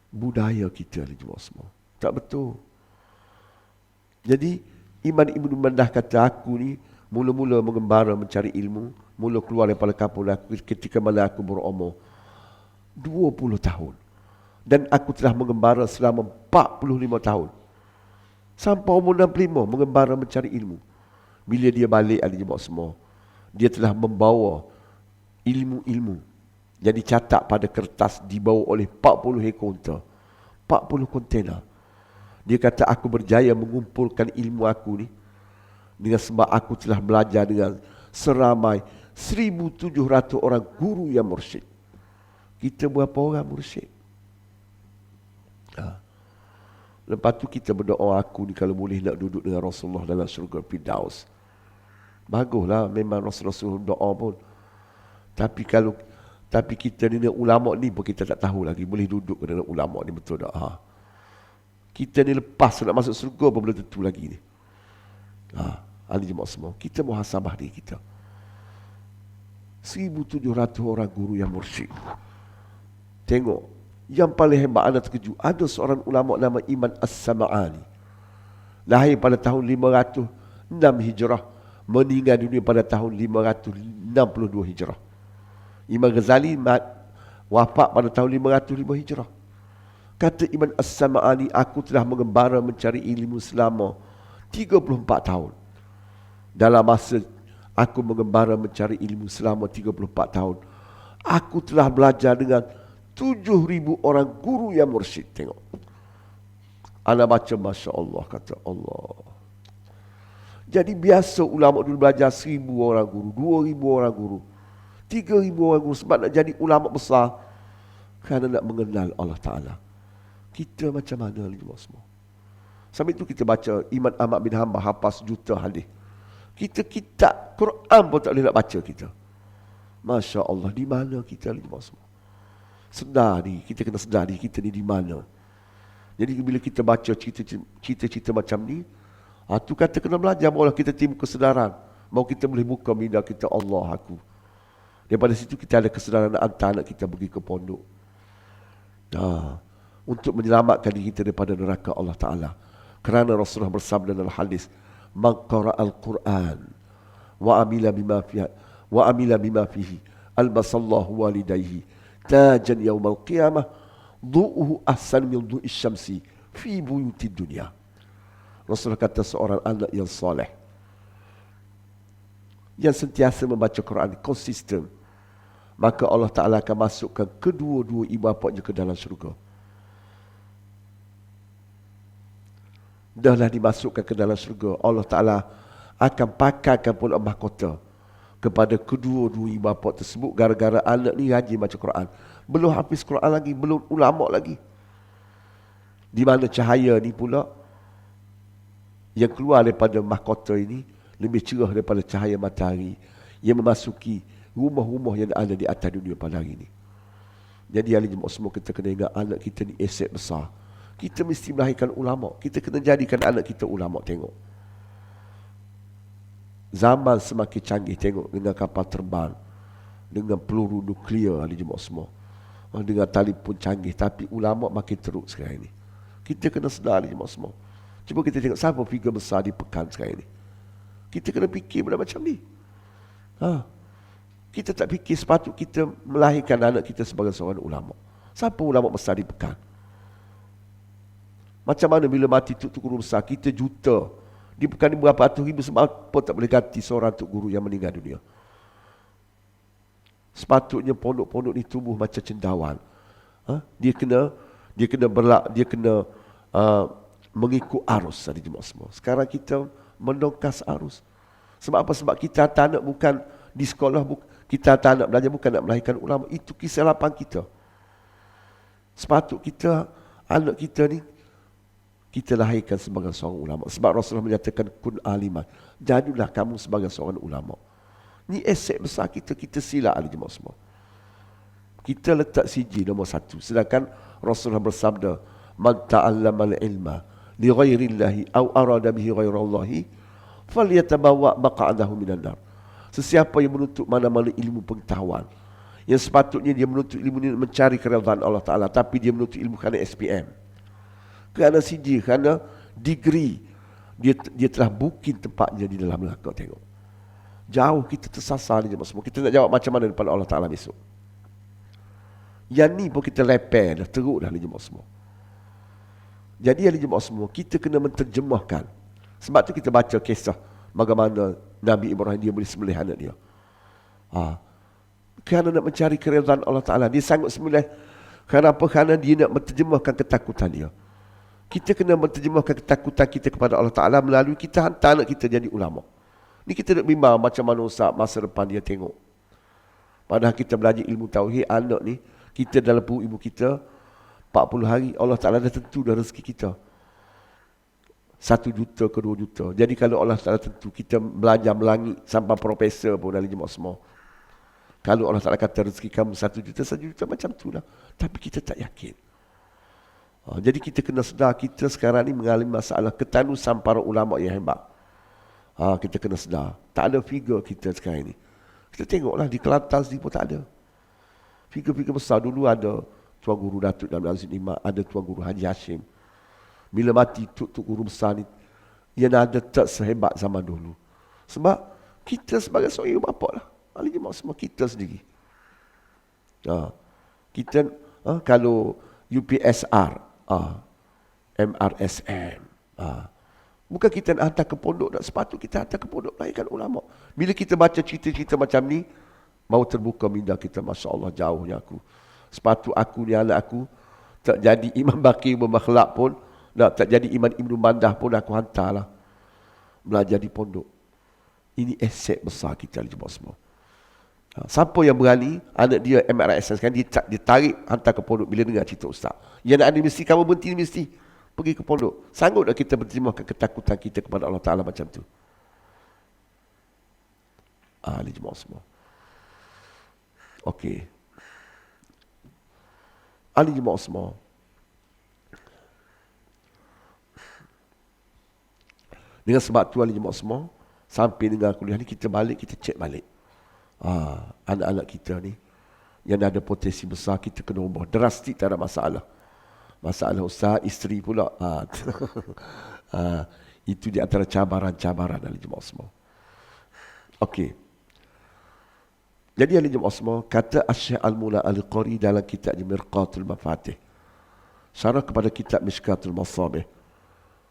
budaya kita ni semua. Tak betul. Jadi Imam Ibn Mandah kata, aku ni mula-mula mengembara mencari ilmu, mula keluar daripada kampung aku ketika mana aku berumur 20 tahun. Dan aku telah mengembara selama 45 tahun. Sampai umur 65 mengembara mencari ilmu. Bila dia balik ada jemaah semua, dia telah membawa ilmu-ilmu yang dicatat pada kertas, dibawa oleh 40 ekor unta, 40 kontena. Dia kata, aku berjaya mengumpulkan ilmu aku ni dengan sebab aku telah belajar dengan seramai 1,700 orang guru yang mursyid. Kita berapa orang mursyid? Lepas tu kita berdoa, aku ni kalau boleh nak duduk dengan Rasulullah dalam syurga Firdaus. Baguslah, memang Rasulullah doa pun. Tapi kita ni ulama ni pun kita tak tahu lagi boleh duduk dengan ulama ni, betul tak? Kita ni lepas nak masuk syurga pun belum tentu lagi ni. Ahli jemaah semua, kita muhasabah diri kita. 1,700 orang guru yang mursyid. Tengok, yang paling hebat anda terkejut, ada seorang ulama nama Imam As-Sam'ani. Lahir pada tahun 506 Hijrah, meninggal dunia pada tahun 562 Hijrah. Imam Ghazali wafat pada tahun 505 Hijrah. Kata Imam As-Sam'ani, aku telah mengembara mencari ilmu selama 34 tahun. Dalam masa aku mengembara mencari ilmu selama 34 tahun, aku telah belajar dengan 7,000 orang guru yang mursyid. Tengok, ana baca Masya Allah, kata Allah. Jadi biasa ulama dulu belajar 1,000 orang guru, 2,000 orang guru, 3,000 orang guru, sebab nak jadi ulama besar, kerana nak mengenal Allah Ta'ala. Kita macam mana ni semua? Sampai itu kita baca Imam Ahmad bin Hanbal hafaz juta hadis. Kita kitab Quran pun tak boleh nak baca kita. Masya Allah, di mana kita ni semua? Sedar ni, kita kena sedar ni, kita ni di mana. Jadi bila kita baca cerita-cerita macam ni, tu kata kena belajar, barulah kita timbul kesedaran. Baru kita boleh buka minda kita, Allah aku. Daripada situ kita ada kesedaran nak hantar anak kita pergi ke pondok. Untuk menyelamatkan diri kita daripada neraka Allah Ta'ala. Kerana Rasulullah bersabda dalam hadis, man qara'al Qur'an wa amila bima fihi albasallahu walidayhi tajan yaumal qiyamah du'uhu ahsan min du'is syamsi fi buyutid dunya. Rasulullah kata seorang anak yang soleh, yang sentiasa membaca Quran, konsisten, maka Allah Ta'ala akan masukkan kedua-dua ibu bapanya ke dalam syurga. Dahlah dimasukkan ke dalam syurga, Allah Ta'ala akan pakaikan pula mahkota kepada kedua-dua ibu bapa tersebut gara-gara anak ni rajin baca Quran. Belum hafiz Quran lagi, belum ulama lagi. Di mana cahaya ni pula yang keluar daripada mahkota ini lebih cerah daripada cahaya matahari yang memasuki rumah-rumah yang ada di atas dunia pada hari ini. Jadi ahli jemaah semua, kita kena ingat anak kita ni aset besar. Kita mesti melahirkan ulama. Kita kena jadikan anak kita ulama. Tengok zaman semakin canggih, tengok dengan kapal terbang, dengan peluru nuklear ahli jemaah semua, dengan telefon canggih, tapi ulama makin teruk sekarang ini. Kita kena sedar ahli jemaah semua. Cuba kita tengok siapa figure besar di pekan sekarang ini. Kita kena fikir benda macam ni. Kita tak fikir sepatut kita melahirkan anak kita sebagai seorang ulama. Siapa ulama besar di pekan? Macam mana bila mati tuk guru besar, kita juta. Di pekan ni berapa ratus ribu, sebab apa tak boleh ganti seorang tuk guru yang meninggal dunia? Sepatutnya pondok-pondok ni tumbuh macam cendawan. Dia kena mengikut arus dari jemaah semua. Sekarang kita mendongkas arus. Sebab apa? Sebab kita tak nak, bukan di sekolah, kita tak nak belajar, bukan nak melahirkan ulama. Itu kesilapan kita. Sepatut kita, anak kita ni, kita lahirkan sebagai seorang ulama. Sebab Rasulullah menyatakan, kun aliman, jadilah kamu sebagai seorang ulama. Ni aset besar kita, kita silap ahli jemaah semua. Kita letak siji nombor satu. Sedangkan Rasulullah bersabda, man ta'allama al-ilma li ghairillahi aw arada bihi ghairallahi falyatabawa maq'adahu minan nar. Sesiapa yang menuntut mana-mana ilmu pengetahuan, yang sepatutnya dia menuntut ilmu ini mencari keredaan Allah Ta'ala, tapi dia menuntut ilmu kerana SPM, kerana siji, kerana degree, dia telah booking tempatnya di dalam neraka. Tengok, jauh kita tersasar ni semua. Kita nak jawab macam mana depan Allah Ta'ala besok. Yang ni pun kita repair dah, teruk dah jemaah semua. Jadi ahli jemaah semua, kita kena menterjemahkan. Sebab tu kita baca kisah bagaimana Nabi Ibrahim dia boleh sembelih anak dia. Kerana nak mencari keredaan Allah Ta'ala, dia sanggup sembelih. Kerana apa? Kerana dia nak menterjemahkan ketakutan dia. Kita kena menterjemahkan ketakutan kita kepada Allah Ta'ala melalui kita hantar anak kita jadi ulama. Ni kita nak bimbang macam mana Ustaz masa depan dia tengok. Padahal kita belajar ilmu tauhid, anak ni, kita dalam perut ibu kita 40 hari, Allah Ta'ala dah tentu dah rezeki kita 1 juta ke 2 juta. Jadi kalau Allah Ta'ala tentu kita belajar melangit sampai profesor pun dalam jemaah semua, kalau Allah Ta'ala kata rezeki kamu 1 juta macam tu lah. Tapi kita tak yakin. Jadi kita kena sedar, kita sekarang ni mengalami masalah ketanusan para ulama yang hebat. Kita kena sedar, tak ada figure kita sekarang ni. Kita tengoklah di Kelantan sendiri pun tak ada figure-figure besar. Dulu ada Tuan Guru Datuk Abdul Aziz Imam, ada Tuan Guru Haji Hashim. Bila mati tuk guru besar ni, ia ada tak sehebat zaman dulu. Sebab kita sebagai seorang ibu bapa lah, ahli jemaah semua, kita sendiri. Kita kalau UPSR, MRSM, bukan kita nak hantar ke pondok, nak sepatut kita hantar ke pondok melahirkan ulama. Bila kita baca cerita-cerita macam ni, mau terbuka minda kita, Masya Allah, jauhnya aku. Sepatut aku ni, anak aku, tak jadi Imam Bakir bermakhlak pun, tak jadi Imam Ibn Mandah pun, aku hantarlah belajar di pondok. Ini aset besar kita jemaah semua. Siapa yang berani anak dia MRSS kan, dia tarik hantar ke pondok bila dengar cerita Ustaz. Yang nak ada mesti, kamu berhenti mesti pergi ke pondok. Sanggup tak kita berterjemahkan ketakutan kita kepada Allah Ta'ala macam tu? Ahli jemaah semua. Okey. Ahli jemaah semua, dengan sebab tu ahli jemaah semua, sampai dengan kuliah ni kita balik, kita cek balik. Anak-anak kita ni yang ada potensi besar, kita kena ubah drastik, tak ada masalah. Masalah Ustaz, isteri pula. Itu di antara cabaran-cabaran ahli jemaah semua. Okey. Jadi ahli jemaah semua, kata Asy-Syaikh Al-Mula Al-Qari dalam kitabnya Mirqatul Mafatih, syarah kepada kitab Mishkatul Masabih,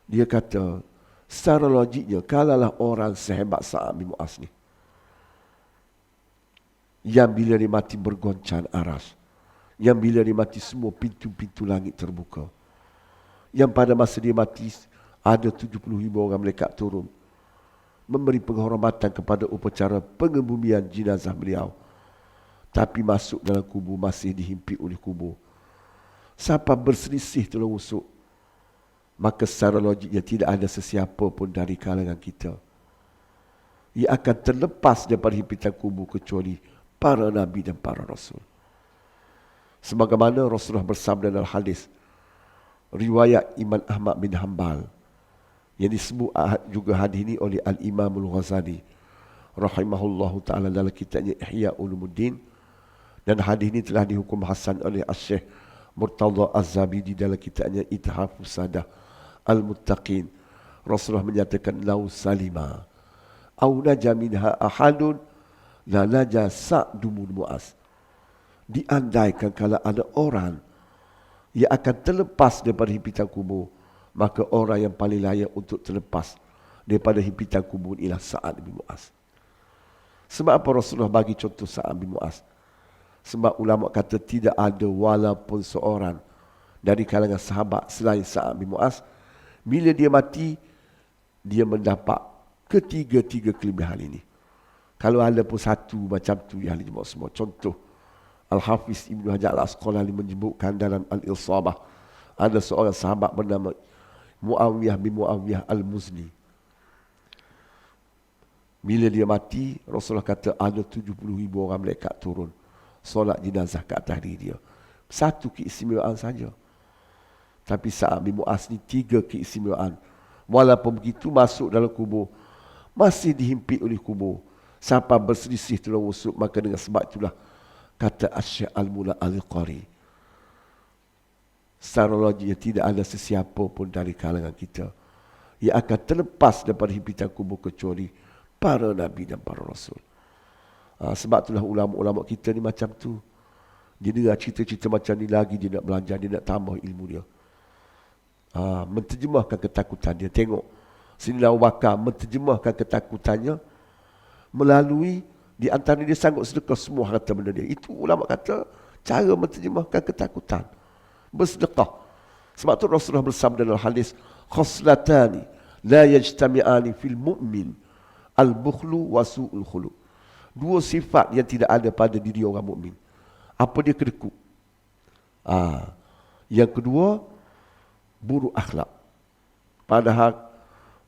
dia kata Secara logiknya, kalaulah orang sehebat Sa'ad bin Mu'az ni, yang bila dia mati bergoncang aras, yang bila dia mati semua pintu-pintu langit terbuka, yang pada masa dia mati ada 70,000 orang malaikat turun memberi penghormatan kepada upacara pengebumian jenazah beliau, tapi masuk dalam kubur masih dihimpit oleh kubur. Siapa berselisih tolong usuk, maka secara logiknya tidak ada sesiapa pun dari kalangan kita ia akan terlepas daripada himpitan kubur kecuali para nabi dan para rasul. Sebagaimana Rasulullah bersabda dalam hadis riwayat Imam Ahmad bin Hanbal yang disebut juga hadis ini oleh Al-Imam Al-Ghazali rahimahullahu ta'ala dalam kitabnya Ihya Ulumuddin, dan hadis ini telah dihukum hasan oleh Syekh Murtadha Az-Zabidi dalam kitabnya Ithafus Sadah Al-Muttaqin. Rasulullah menyatakan lau salima au naja minha ahadun la naja Sa'd bin Mu'az. Diandaikan kalau ada orang yang akan terlepas daripada himpitan kubur, maka orang yang paling layak untuk terlepas daripada himpitan kubur ialah Sa'd bin Mu'az. Sebab apa Rasulullah bagi contoh Sa'd bin Mu'az? Sebab ulama kata tidak ada walaupun seorang dari kalangan sahabat selain Sa'd bin Mu'az, bila dia mati, dia mendapat ketiga-tiga kelebihan ini. Kalau ada pun satu macam tu yang ahli jemaah semua. Contoh, Al-Hafiz Ibn Hajar Al-Asqalani menyebutkan dalam Al-Isabah, ada seorang sahabat bernama Muawiyah bin Muawiyah Al-Muzni. Bila dia mati, Rasulullah kata ada 70,000 orang malaikat turun solat jenazah ke atas diri dia. Satu keistimewaan saja. Tapi Sa'd bin Mu'az ni 3 keistimewaan. Walaupun begitu masuk dalam kubur masih dihimpit oleh kubur. Siapa berselisih tolong usuk, maka dengan sebab itulah kata Syekh Al-Mula Al-Qari, secara logiknya tidak ada sesiapa pun dari kalangan kita yang akan terlepas daripada himpitan kubur kecuali para nabi dan para rasul. Sebab itulah ulama-ulama kita ni macam tu. Dia dengar cerita-cerita macam ni lagi, dia nak belajar, dia nak tambah ilmu dia. Menterjemahkan ketakutan dia. Tengok Sayyidina Abu Bakar menterjemahkan ketakutannya melalui di antara dia sanggup sedekah semua harta benda dia. Itu ulama kata cara menterjemahkan ketakutan, bersedekah. Sebab tu Rasulullah bersabda dalam hadis, khoslatani la yajtami'ani fil mu'min, al-bukhlu wa su'ul khuluq. 2 sifat yang tidak ada pada diri orang mukmin. Apa dia? Kedekut. Yang kedua, buruk akhlak. Padahal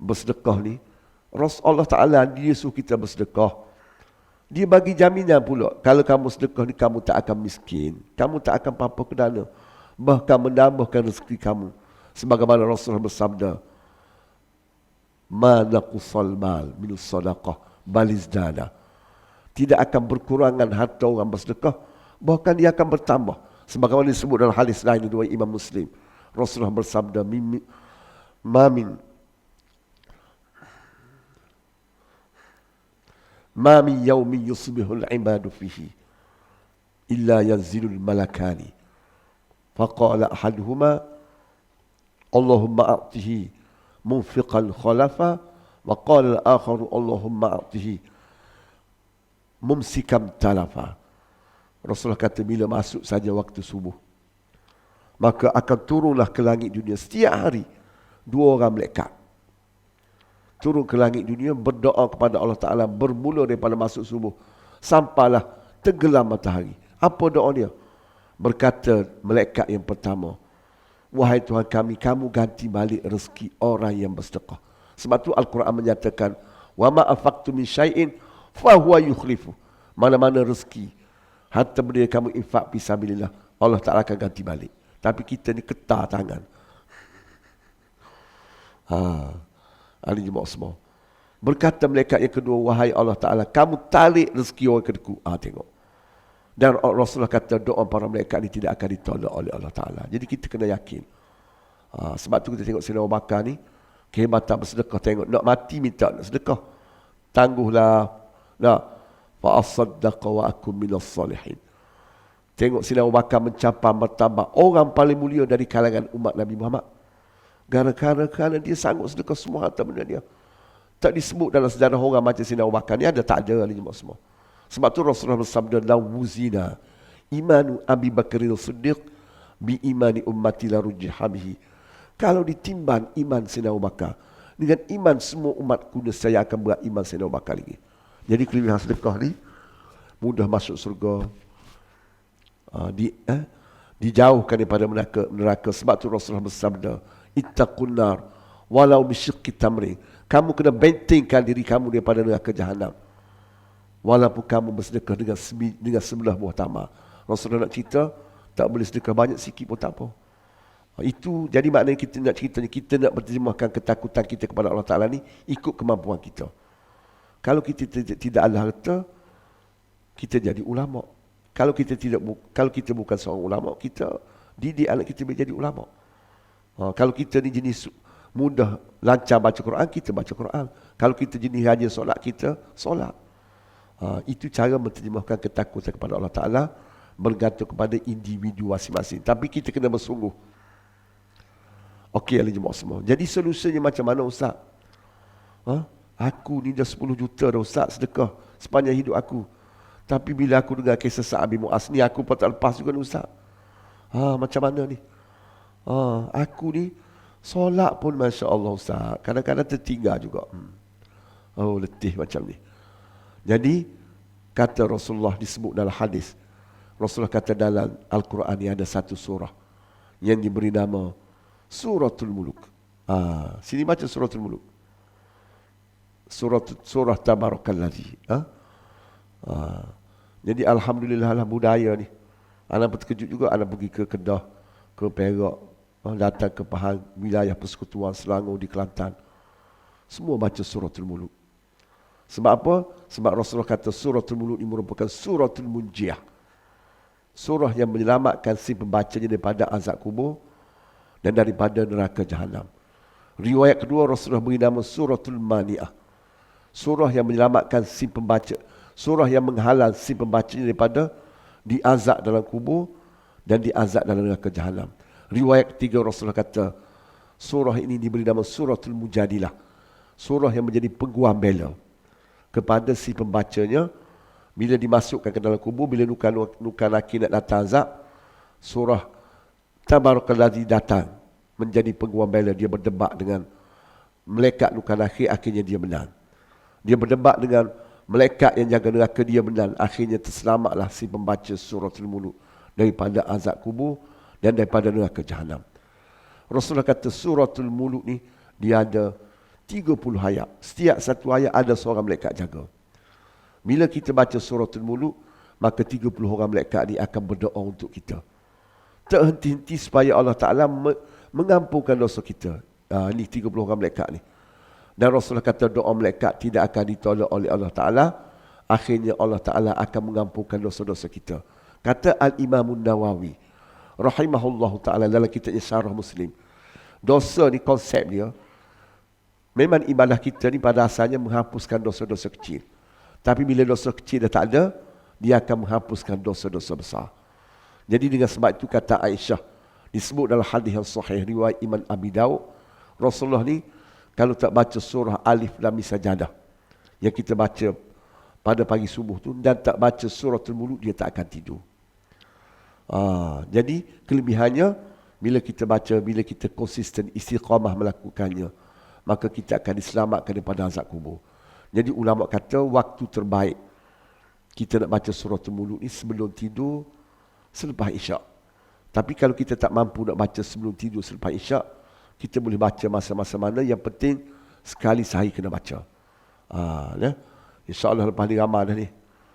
bersedekah ni, Rasulullah Ta'ala dia suruh kita bersedekah. Dia bagi jaminan pula, kalau kamu sedekah ni kamu tak akan miskin, kamu tak akan apa-apa kedana, bahkan menambahkan rezeki kamu. Sebagaimana Rasulullah bersabda, ma naqsal mal min sadaqah balizdana. Tidak akan berkurangan harta orang bersedekah, bahkan dia akan bertambah. Sebagaimana disebut dalam hadis lain riwayat Imam Muslim, Rasulullah bersabda, ma min yawmin yusbihul ibadu fihi illa yanzilul malakani faqala ahaduhuma Allahumma a'tihi munfiqan khalafa wa qala al-akharu Allahumma a'tihi mumsikam talafa. Rasulullah kata bila masuk saja waktu subuh, maka akan turunlah ke langit dunia setiap hari 2 orang malaikat turun ke langit dunia berdoa kepada Allah Ta'ala bermula daripada masuk subuh sampailah tenggelam matahari. Apa doa dia? Berkata malaikat yang pertama, wahai Tuhan kami, kamu ganti balik rezeki orang yang bersedekah. Sebab tu Al-Quran menyatakan, wa ma afaqtu min syai'in fa huwa yukhlifu. Mana-mana rezeki harta benda kamu infak fisabilillah, Allah Ta'ala akan ganti balik. Tapi kita ni ketar tangan. Ahli jemaah semua. Berkata malaikat yang kedua, wahai Allah Ta'ala, kamu tarik rezeki orang kedekut. Tengok. Dan Rasulullah kata doa para malaikat ni tidak akan ditolak oleh Allah Ta'ala. Jadi kita kena yakin. Sebab tu kita tengok Sayyidina Abu Bakar ni, kehebatan bersedekah. Tengok, nak mati minta nak sedekah. Tangguhlah. Fa'asaddaqa wa akum minas salihin. Tengok Sayyidina Abu Bakar mencapai martabat orang paling mulia dari kalangan umat Nabi Muhammad. Kerana dia sanggup sedekah semua harta benda dia. Tak disebut dalam sejarah orang macam Sayyidina Abu Bakar ni ada, tak ada ni semua. Sebab tu Rasulullah bersabda, la wuzina imanu Abi Bakril Siddiq bi imani ummati la rujhabihi. Kalau ditimbang iman Sayyidina Abu Bakar dengan iman semua umatku, saya akan berat iman Sayyidina Abu Bakar lagi. Jadi kelebihan sedekah ni mudah masuk surga, dijauhkan daripada neraka. Sebab tu Rasulullah bersabda, ittaqun nar walau bisyiqqi tamrin. Kamu kena bentengkan diri kamu daripada neraka jahanam, walaupun kamu bersedekah dengan sebelah buah tamar. Rasulullah nak cerita, tak boleh sedekah banyak, sikit pun tak apa. Itu jadi maknanya kita nak cerita ni, kita nak berterjemahkan ketakutan kita kepada Allah Ta'ala ni ikut kemampuan kita. Kalau kita tidak ada harta, kita jadi ulama. Kalau kita bukan seorang ulama, kita didik anak kita menjadi ulama. Kalau kita ni jenis mudah, lancar baca Quran, kita baca Quran. Kalau kita jenis rajin solat, kita solat. Itu cara menterjemahkan ketakutan kepada Allah Ta'ala, bergantung kepada individu masing-masing. Tapi kita kena bersungguh. Okey, ahli jemaah semua. Jadi solusinya macam mana, Ustaz? Aku ni dah 10 juta dah, Ustaz, sedekah sepanjang hidup aku. Tapi bila aku dengar kisah Sa'ad bin Mu'az ni, aku pun tak lepas juga ni, Ustaz. Macam mana ni? Aku ni solat pun Masya Allah, Ustaz, kadang-kadang tertinggal juga. Letih macam ni. Jadi kata Rasulullah, disebut dalam hadis, Rasulullah kata dalam Al-Quran ni ada satu surah yang diberi nama Suratul Muluk. Sini baca Suratul Muluk. Surah Tabarakalladzi. Jadi alhamdulillah lah budaya ni. Anak terkejut juga, anak pergi ke Kedah, ke Perak, datang ke Pahang, wilayah persekutuan Selangor di Kelantan. Semua baca Suratul Muluk. Sebab apa? Sebab Rasulullah kata Suratul Muluk ini merupakan Suratul Munjiah. Surah yang menyelamatkan si pembacanya daripada azab kubur dan daripada neraka jahanam. Riwayat kedua, Rasulullah beri nama Suratul Mani'ah. Surah yang menyelamatkan si pembaca, surah yang menghalang si pembacanya daripada diazab dalam kubur dan diazab dalam neraka jahanam. Riwayat ketiga, Rasulullah kata surah ini diberi nama Suratul Mujadilah. Surah yang menjadi peguam bela kepada si pembacanya bila dimasukkan ke dalam kubur, bila nuka nakir nak datang azab, surah Tabarakalladzi datang menjadi peguam bela. Dia berdebat dengan malaikat nuka nakir, akhirnya dia menang. Dia berdebat dengan malaikat yang jaga neraka, dia menang. Akhirnya terselamatlah si pembaca Suratul Muluk daripada azab kubur dan daripada neraka jahanam. Rasulullah kata Suratul Muluk ni dia ada 30 ayat. Setiap satu ayat ada seorang malaikat jaga. Bila kita baca Suratul Muluk, maka 30 orang malaikat ni akan berdoa untuk kita. Tak henti-henti supaya Allah Ta'ala mengampunkan dosa kita. Ni 30 orang malaikat ni. Dan Rasulullah kata doa malaikat tidak akan ditolak oleh Allah Ta'ala. Akhirnya Allah Ta'ala akan mengampunkan dosa-dosa kita. Kata Al-Imamun Nawawi rahimahullahu ta'ala dalam kitabnya Syarah Muslim, dosa ni konsep dia, memang ibadah kita ni pada asalnya menghapuskan dosa-dosa kecil. Tapi bila dosa kecil dah tak ada, dia akan menghapuskan dosa-dosa besar. Jadi dengan sebab itu kata Aisyah, disebut dalam hadis yang sahih riwayat Imam Abi Daud, Rasulullah ni kalau tak baca surah Alif Lam Mim Sajadah yang kita baca pada pagi subuh tu, dan tak baca Suratul Muluk, dia tak akan tidur. Jadi kelebihannya bila kita baca, bila kita konsisten istiqamah melakukannya, maka kita akan diselamatkan daripada azab kubur. Jadi ulama kata waktu terbaik kita nak baca Suratul Muluk ni sebelum tidur, selepas Isyak. Tapi kalau kita tak mampu nak baca sebelum tidur selepas Isyak, kita boleh baca masa-masa mana, yang penting sekali sehari kena baca. InsyaAllah lepas ni ramai dah ni.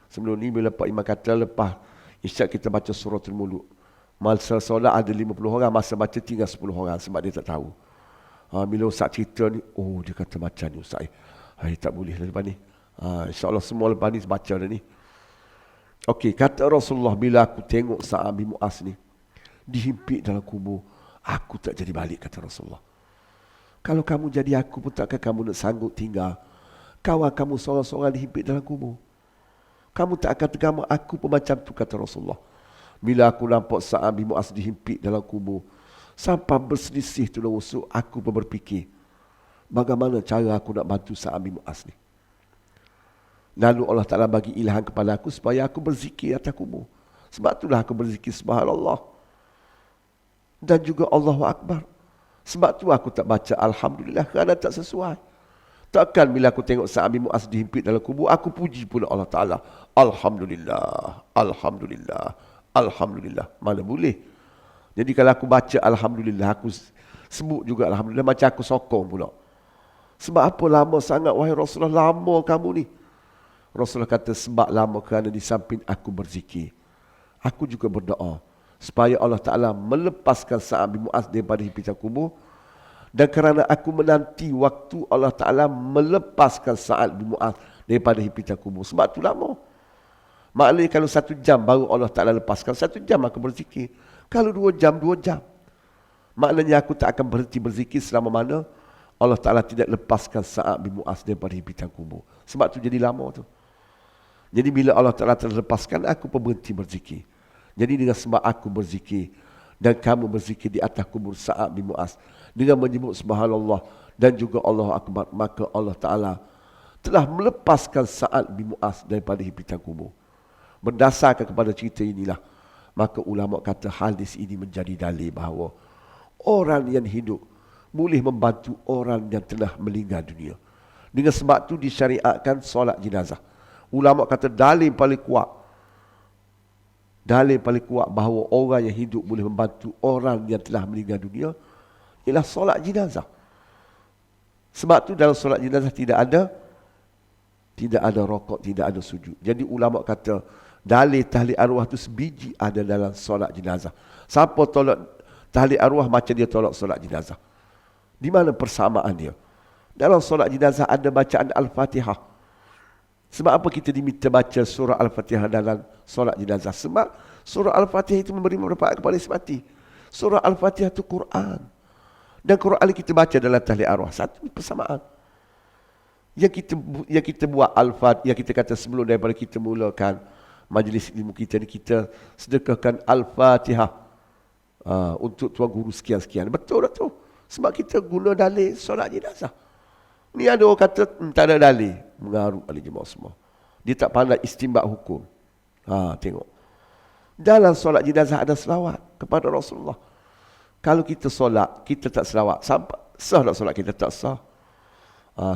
Sebelum ni bila Pak Imam kata lepas Isyak kita baca Suratul Muluk, masa solat ada 50 orang, masa baca tinggal 10 orang sebab dia tak tahu. Bila Ustaz cerita ni, dia kata macam ni Ustaz. Tak boleh lah lepas ni. InsyaAllah semua lepas ni baca dah ni. Okey, kata Rasulullah, bila aku tengok Sa'ad bin Mu'az ni dihimpit dalam kubur, aku tak jadi balik, kata Rasulullah. Kalau kamu jadi aku pun takkan kamu nak sanggup tinggal kawan kamu seorang-seorang dihimpit dalam kubur. Kamu tak akan tergamak, aku pun macam tu, kata Rasulullah. Bila aku nampak Sa'ad bin Mu'az dihimpit dalam kubur, Sampai berselisih tulang rusuk, aku pun berfikir, bagaimana cara aku nak bantu Sa'ad bin Mu'az ni. Lalu Allah Ta'ala bagi ilham kepada aku supaya aku berzikir atas kubur. Sebab itulah aku berzikir subhanallah. Dan juga Allahu Akbar. Sebab tu aku tak baca Alhamdulillah kerana tak sesuai. Takkan bila aku tengok Sa'ad bin Mu'az dihimpit dalam kubur, aku puji pula Allah Ta'ala. Alhamdulillah, Alhamdulillah, Alhamdulillah. Mana boleh. Jadi kalau aku baca Alhamdulillah, aku sebut juga Alhamdulillah, macam aku sokong pula. Sebab apa lama sangat wahai Rasulullah, lama kamu ni. Rasulullah kata sebab lama kerana di samping aku berzikir. Aku juga berdoa supaya Allah Ta'ala melepaskan Sa'ad bin Mu'az daripada himpitan kubur. Dan kerana aku menanti waktu Allah Ta'ala melepaskan Sa'ad bin Mu'az daripada himpitan kubur. Sebab tu lama. Maknanya kalau 1 jam baru Allah Ta'ala lepaskan, 1 jam aku berzikir. Kalau 2 jam, 2 jam. Maknanya aku tak akan berhenti berzikir selama mana Allah Ta'ala tidak lepaskan Sa'ad bin Mu'az daripada himpitan kubur. Sebab tu jadi lama tu. Jadi bila Allah Ta'ala telah lepaskan, aku pun berhenti berzikir. Jadi dengan sebab aku berzikir dan kamu berzikir di atas kubur Sa'ad bin Mu'az dengan menyebut subhanallah dan juga Allahu Akbar, maka Allah Ta'ala telah melepaskan Sa'ad bin Mu'az daripada himpitan kubur. Berdasarkan kepada cerita inilah, maka ulama kata hadis ini menjadi dalil bahawa orang yang hidup boleh membantu orang yang telah meninggal dunia. Dengan sebab itu disyariatkan solat jenazah. Ulama kata dalil paling kuat bahawa orang yang hidup boleh membantu orang yang telah meninggal dunia ialah solat jenazah. Sebab tu dalam solat jenazah tidak ada rokok, tidak ada sujud. Jadi ulama kata dalil tahlil arwah tu sebiji ada dalam solat jenazah. Siapa tolak tahlil arwah macam dia tolak solat jenazah. Di mana persamaan dia? Dalam solat jenazah ada bacaan Al-Fatihah. Sebab apa kita diminta baca surah Al-Fatihah dalam solat jenazah? Sebab surah Al-Fatihah itu memberi manfaat kepada isi mati. Surah Al-Fatihah itu Quran. Dan Quran kita baca dalam tahlil arwah. Satu persamaan. Yang kita buat Al-Fatihah, yang kita kata sebelum daripada kita mulakan majlis ilmu kita ni, kita sedekahkan Al-Fatihah untuk tuan guru sekian-sekian. Betul tak tu? Sebab kita guna dalil solat jenazah. Ni ada orang kata tak ada dalil. Mengarut ahli jemaah semua. Dia tak pandai istinbat hukum. Tengok. Dalam solat jenazah ada selawat kepada Rasulullah. Kalau kita solat, kita tak selawat, sah tak solat kita? Tak sah.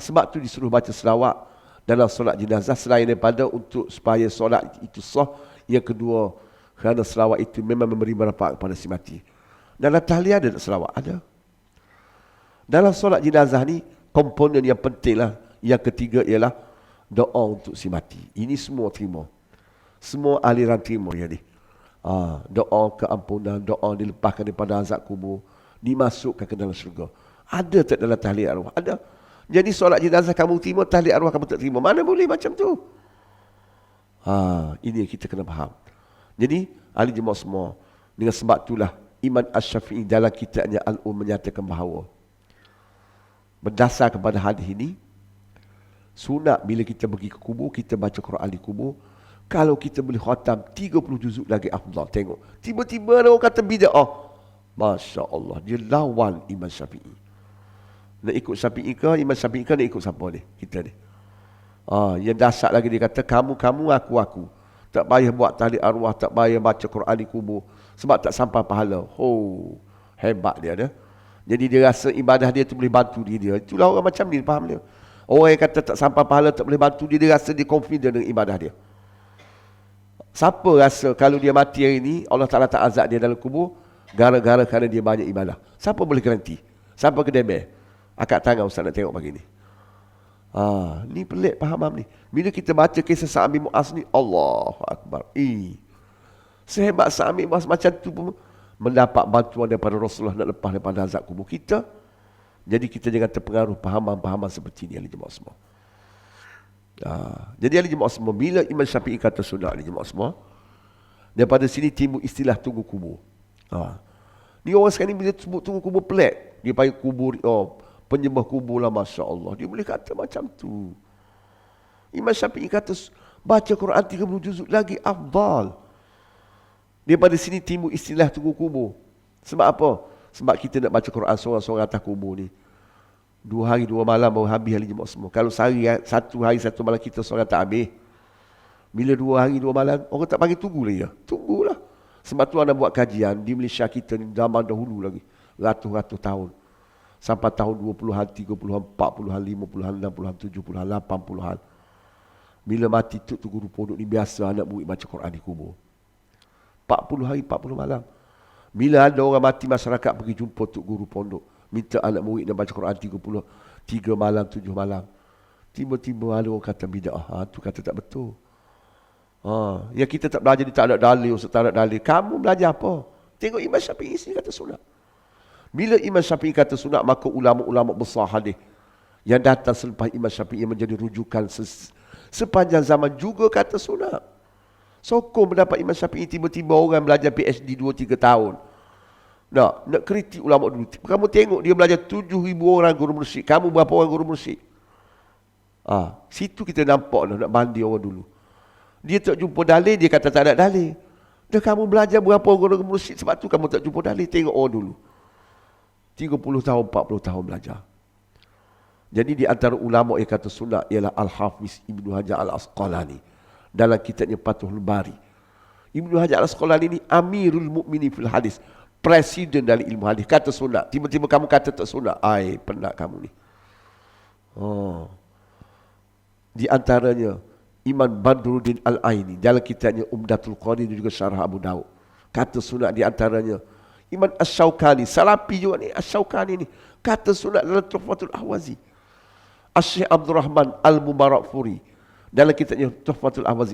Sebab tu disuruh baca selawat dalam solat jenazah, selain daripada untuk supaya solat itu sah. Yang kedua, kerana selawat itu memang memberi manfaat kepada si mati. Dalam tahliyah ada tak selawat? Ada. Dalam solat jenazah ni, komponen yang penting lah. Yang ketiga ialah doa untuk si mati. Ini semua terima. Semua aliran terima ya ni. Doa keampunan, doa dilepaskan daripada azab kubur, dimasukkan ke dalam syurga. Ada tak dalam tahlil arwah? Ada. Jadi solat jenazah kamu terima, tahlil arwah kamu tak terima. Mana boleh macam tu? Ini kita kena faham. Jadi, ahli jemaah semua, dengan sebab itulah Imam Asy-Syafi'i dalam kitabnya menyatakan bahawa berdasar kepada hadis ini, sunat bila kita pergi ke kubur, kita baca Quran di kubur. Kalau kita boleh khatam 30 juzuk lagi afdal. Tengok, tiba-tiba ada orang kata bid'ah. Masya Allah, dia lawan Imam Syafi'i. Nak ikut Syafi'i ke? Imam Syafi'i ke nak ikut siapa ni? Kita ni. Yang dahsyat lagi dia kata, kamu, aku. Tak payah buat tahlil arwah, tak payah baca Quran di kubur. Sebab tak sampai pahala. Hebat dia ada. Jadi dia rasa ibadah dia tu boleh bantu dia. Itulah orang macam ni, faham dia. Orang yang kata tak sampai pahala, tak boleh bantu dia rasa dia confident dengan ibadah dia. Siapa rasa kalau dia mati hari ni, Allah Ta'ala tak azab dia dalam kubur, gara-gara kerana dia banyak ibadah? Siapa boleh garanti? Siapa kedemeh? Angkat tangan Ustaz nak tengok pagi ni. Ni pelik faham ni. Bila kita baca kisah Sa'ad bin Mu'az ni, Allahu Akbar. Sehebat Sa'ad bin Mu'az macam tu pun mendapat bantuan daripada Rasulullah nak lepas daripada azab kubur kita. Jadi kita jangan terpengaruh pahaman-pahaman seperti ini, ahli jemaah semua. Jadi ahli jemaah semua, bila Imam Syafi'i kata sunat, ahli jemaah semua, daripada sini timbul istilah tunggu kubur. Ni orang sekarang ni bila sebut tunggu kubur pelik. Dia panggil kubur, penyembah kubur lah, Masya Allah. Dia boleh kata macam tu. Imam Syafi'i kata baca Quran 30 juzuk lagi afdal. Daripada sini timbul istilah tunggu kubur. Sebab apa? Sebab kita nak baca Quran seorang-seorang atas kubur ni. 2 hari 2 malam baru habis ahli jemaah semua. Kalau sehari 1 hari 1 malam kita seorang tak habis. Bila 2 hari 2 malam, orang tak panggil tunggu lagi. Tunggulah. Sebab tu anda buat kajian di Malaysia kita ni zaman dahulu lagi. Ratus-ratus tahun. Sampai tahun 20-an, 30-an, 40-an, 50-an, 60-an, 70-an, 80-an. Bila mati tu guru pondok ni biasa anak murid baca Quran di kubur. 40 hari, 40 malam. Bila ada orang mati masyarakat pergi jumpa tok guru pondok. Minta anak murid nak baca Quran 3 malam, 7 malam. Tiba-tiba ada orang kata bid'ah. Tu kata tak betul. Yang kita tak belajar ni tak ada dalil, Ustaz tak ada dalil. Kamu belajar apa? Tengok Imam Syafi'i sini kata sunat. Bila Imam Syafi'i kata sunat, maka ulama-ulama besar hadis yang datang selepas Imam Syafi'i menjadi rujukan sepanjang zaman juga kata sunat. Sokong mendapat Imam Syafi'i, tiba-tiba orang belajar PhD 2-3 tahun. Nak kritik ulama dulu. Kamu tengok dia belajar 7,000 orang guru mursyid. Kamu berapa orang guru mursyid? Situ kita nampak nak banding orang dulu. Dia tak jumpa dalil, dia kata tak ada dalil. Dah kamu belajar berapa guru mursyid, sebab tu kamu tak jumpa dalil. Tengok orang dulu. 30 tahun, 40 tahun belajar. Jadi di antara ulama yang kata sunat ialah Al-Hafiz Ibnu Hajar Al-Asqalani dalam kitabnya Fathul Bari. Ibnu Hajar Al-Asqalani ni Amirul Mukminin fil hadis, presiden dari ilmu hadis. Kata sunat, tiba-tiba kamu kata tak sunat. Penat kamu ni. Di antaranya Imam Badruddin Al-Aini dalam kitabnya Umdatul Qari dan juga Syarah Abu Daud. Kata sunat di antaranya Imam Asy-Syaukani, Salafi juga ni, Asy-Syaukani ni kata sunat dalam Tuhfatul Ahwazi. Asy-Syaikh Abdul Rahman Al-Mubarakfuri dalam kitabnya Tuhfatul Ahwazi.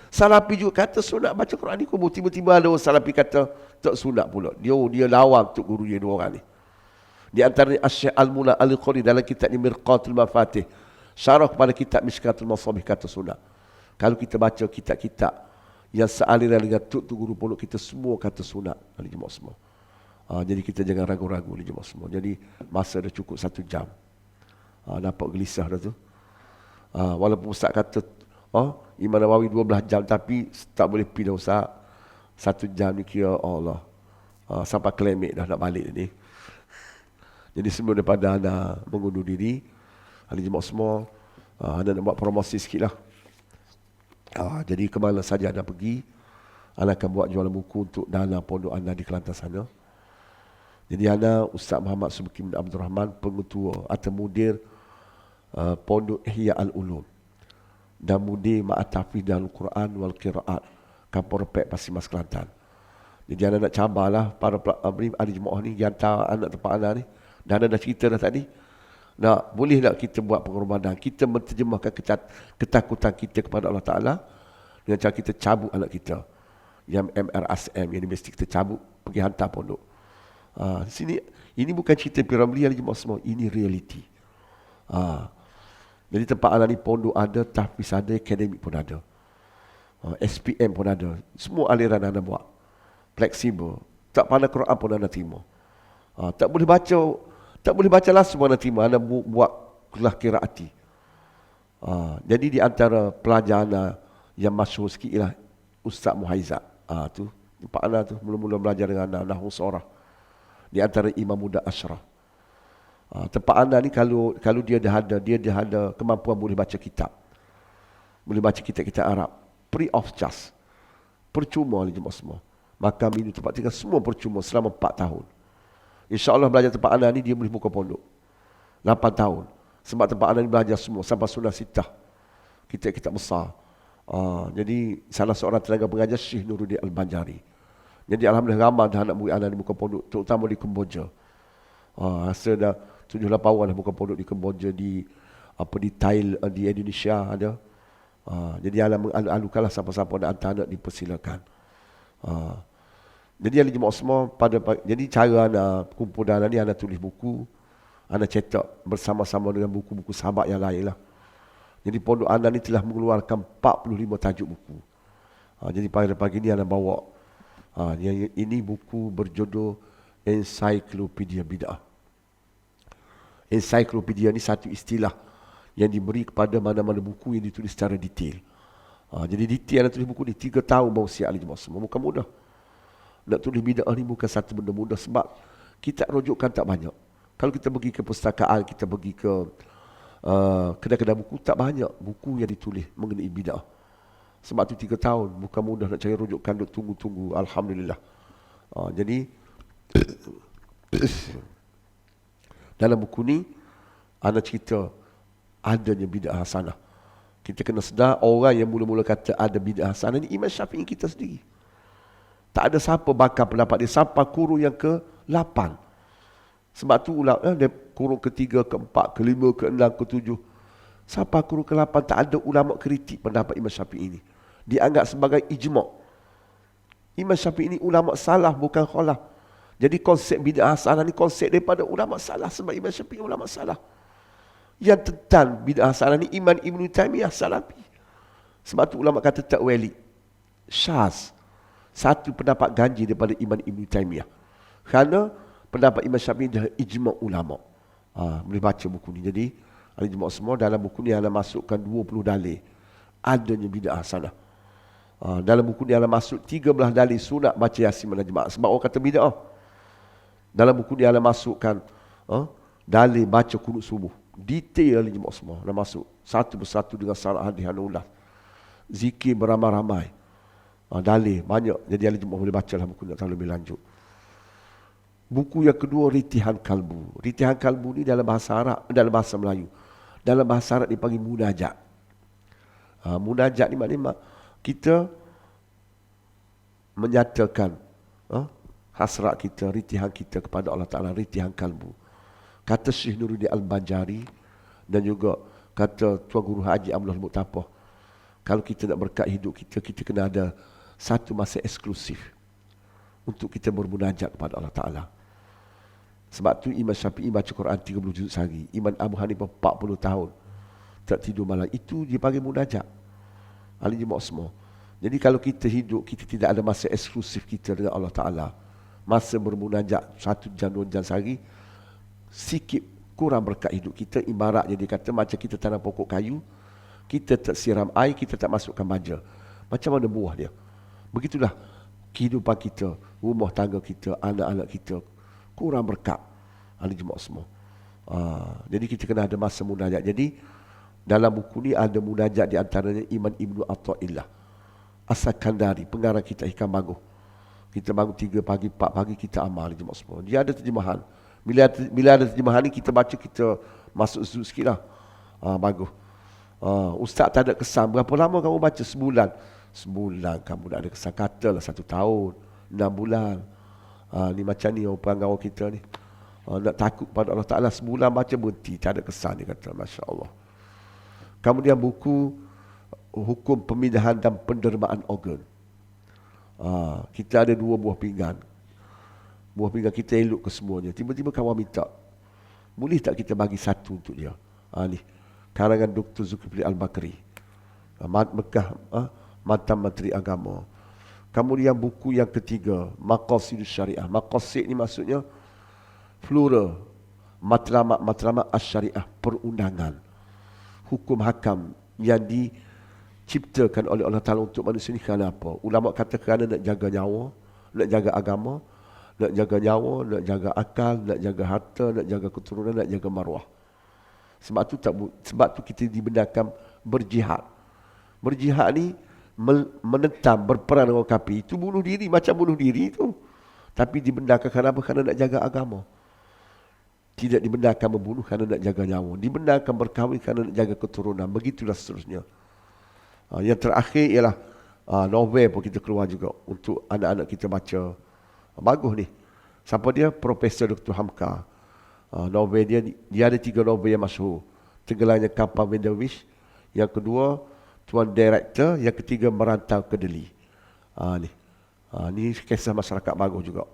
Salafi juga kata sunat baca Quran ni kubur. Tiba-tiba ada orang Salafi kata tak sunat pula. Dia lawan untuk guru dia 2 orang ni. Di antaranya Asy-Syaikh Al-Mula Al-Qari dalam kitabnya Mirqatul Mafatih, syarah kepada kitab Mishkatul Masabih kata sunat. Kalau kita baca kitab-kitab yang sealiran dengan tuk guru pondok kita, semua kata sunat. Ahli jemaah semua. Jadi kita jangan ragu-ragu ahli jemaah semua. Jadi masa dah cukup 1 jam. Nampak gelisah dah tu. Walaupun Ustaz kata Imam Nawawi 12 jam, tapi tak boleh pergi dah Ustaz. 1 jam ni kira Allah. Sampai klemik dah nak balik ni. Jadi sebelum daripada anda mengundur diri, ahli jemaah semua, anda nak buat promosi sikit lah. Jadi ke mana saja anda pergi, anda akan buat jualan buku untuk dana pondok anda di Kelantan sana. Jadi anda Ustaz Muhammad Subki bin Abdul Rahman, pengetua atau mudir Pondok Ihya Al-Ulum dan mudir Ma'atafidh dan Al-Quran wal Qiraat Kampung Repek Pasir Mas Kelantan. Jadi anda nak cabarlah para ahli jemaah ni, yang hantar anak tempat anda ni, dan anda dah cerita dah tadi. Boleh tak kita buat pengorbanan? Kita menterjemahkan ketakutan kita kepada Allah Ta'ala dengan cara kita cabut anak kita yang MRSM, yang mesti kita cabut pergi hantar pondok. Sini ini bukan cerita Piramli ahli jemaah semua, ini realiti. Jadi tempat anak ni pondok ada, tahfiz ada, akademik pun ada, SPM pun ada. Semua aliran anda buat fleksibel. Tak pandai Quran pun anda terima. Tak boleh baca langsung anda terima. Anda buat kelas qiraati. Jadi di antara pelajar anda yang masyhur sikit ialah Ustaz Muhaizat. Tu tempat anda tu mula-mula belajar dengan anda nahwu surah. Di antara imam muda Ashraf. Tempat anda ni kalau dia dah ada kemampuan boleh baca kitab. Boleh baca kitab-kitab Arab free of charge. Percuma oleh jemaah semua. Maka minum tempat tinggal semua percuma selama 4 tahun. InsyaAllah belajar tempat anda ni dia boleh buka pondok 8 tahun. Sebab tempat anda ni belajar semua sampai sunnah sitah. Kitab-kitab besar. Jadi salah seorang tenaga pengajar Syekh Nuruddin Al-Banjari. Jadi alhamdulillah ramai dah anak murid anda ni buka pondok, terutama di Kemboja. Rasa dah 7-8 orang dah buka pondok di Kemboja, di Thailand, di Indonesia ada. Jadi alu-alukanlah siapa-siapa nak hantar anak dipersilakan. Jadi ahli jemaah semua jadi cara anda kumpul dana ni, anda tulis buku, anda cetak bersama-sama dengan buku-buku sahabat yang lain lah. Jadi pondok anda ni telah mengeluarkan 45 tajuk buku. Jadi pagi-pagi ni anda bawa yang ini buku berjudul Encyclopedia Bid'ah. Encyclopedia ni satu istilah yang diberi kepada mana-mana buku yang ditulis secara detail. Jadi detail anda tulis buku ni 3 tahun baru siap ahli jemaah semua. Bukan mudah. Nak tulis bid'ah ni bukan satu benda mudah, sebab Kita rujukan tak banyak. Kalau kita pergi ke perpustakaan, kita pergi ke kedai-kedai buku, tak banyak buku yang ditulis mengenai bid'ah. Sebab tu 3 tahun, bukan mudah nak cari rujukan, duk tunggu-tunggu. Alhamdulillah. Jadi, dalam buku ni, ana cerita adanya bid'ah hasanah. Kita kena sedar orang yang mula-mula kata ada bid'ah hasanah ni Imam Syafi'i kita sendiri. Tak ada siapa bakal pendapat dia sampai kurung yang ke-8. Sebab tu dia kurung ke-3, ke-4, ke-5, ke-6, ke-7. Sampai kurung ke-8 tak ada ulama kritik pendapat Imam Syafi'i ini. Dianggap sebagai ijma'. Imam Syafi'i ini ulama salah bukan khalaf. Jadi konsep bid'ah hasanah ni konsep daripada ulama salah, sebab Imam Syafi'i ulama salah. Yang tentang bid'ah hasanah ni Imam Ibn Taymiyah salafi. Sebab tu ulama kata tak wali. Syaz. Satu pendapat ganjil daripada Imam Ibn Taymiyah. Kerana pendapat Imam Syafi'i dah ijma' ulama. Boleh baca buku ni. Jadi, ijma' semua dalam buku ni ada masukkan 20 dalil adanya bid'ah hasanah. Dalam buku ni ada masuk 13 dalil sunat baca Yasin malam Jumaat. Sebab orang kata bid'ah. Dalam buku ni ada masukkan dalil baca kunut subuh. Detail ijma' semua ada masuk. Satu persatu dengan syarat hadis ulas. Zikir beramai-ramai. Dalil banyak. Jadi ahli Jumaat boleh baca lah buku ni tak lebih lanjut. Buku yang kedua, Ritihan Kalbu. Ritihan Kalbu ni dalam bahasa Arab, dalam bahasa Melayu. Dalam bahasa Arab dipanggil munajat. Munajat ni maknanya kita menyatakan hasrat kita, ritihan kita kepada Allah Ta'ala, ritihan kalbu. Kata Syekh Nuruddin Al-Banjari dan juga kata Tuan Guru Haji Abdullah Muktafah, kalau kita nak berkat hidup kita, kita kena ada satu masa eksklusif untuk kita bermunajat kepada Allah Ta'ala. Sebab tu Imam Syafi'i baca Quran 30 juz sehari. Imam Abu Hanifah 40 tahun tak tidur malam. Itu dipanggil munajat. Ahli Jumaat semua. Jadi kalau kita hidup, kita tidak ada masa eksklusif kita dengan Allah Ta'ala. Masa bermunajat 1 jam, 2 jam sehari, sikit kurang berkat hidup kita. Ibaratnya dia kata macam kita tanam pokok kayu, kita tak siram air, kita tak masukkan baja. Macam mana buah dia? Begitulah kehidupan kita, rumah tangga kita, anak-anak kita kurang berkat. Ahli Jumaat semua. Jadi kita kena ada masa munajat. Jadi dalam buku ni ada munajat di antaranya Imam Ibn Atha'illah As-Sakandari, pengarang kita Hikam Baguh. Kita bangun 3 pagi, 4 pagi kita amal Ahli Jumaat semua. Dia ada terjemahan. Bila ada terjemahan ni kita baca, kita masuk zul sikit lah. Bagus. Ustaz tak ada kesan. Berapa lama kamu baca? Sebulan. Sebulan kamu tak ada kesan. Katalah 1 tahun, 6 bulan. Ni macam ni orang pengarang kita ni. Nak takut pada Allah Ta'ala, sebulan baca berhenti. Tak ada kesan, dia kata. Masya Allah. Kemudian buku Hukum Pemindahan dan Pendermaan Organ. Kita ada 2 buah pinggan. Buah pinggan kita elok ke semuanya. Tiba-tiba kawan minta, boleh tak kita bagi 1 untuk dia? Ni karangan Dr. Zulkifli Al-Bakri, Mekah, mantan Menteri Agama. Kemudian buku yang ketiga, Maqasidus Syariah. Maqasid ni maksudnya flora, matlamat as-syariah, perundangan, hukum hakam yang diciptakan oleh Allah Ta'ala untuk manusia ni. Kerana apa? Ulama kata kerana nak jaga nyawa, nak jaga agama, nak jaga nyawa, nak jaga akal, nak jaga harta, nak jaga keturunan, nak jaga maruah. Sebab tu kita dibenarkan berjihad. Berjihad ni menentang, berperang dengan kafir. Itu bunuh diri, macam bunuh diri itu. Tapi dibenarkan kerana apa? Kerana nak jaga agama. Tidak dibenarkan membunuh kerana nak jaga nyawa. Dibenarkan berkahwin kerana nak jaga keturunan. Begitulah seterusnya. Yang terakhir ialah novel pun kita keluar juga untuk anak-anak kita baca. Bagus ni. Siapa dia? Profesor Dr. Hamka. Novel dia ada 3 novel yang masyhur. Tenggelamnya Kapal Mendewish. Yang kedua, Tuan Director. Yang ketiga, Merantau ke Delhi. Ni kisah masyarakat bagus juga.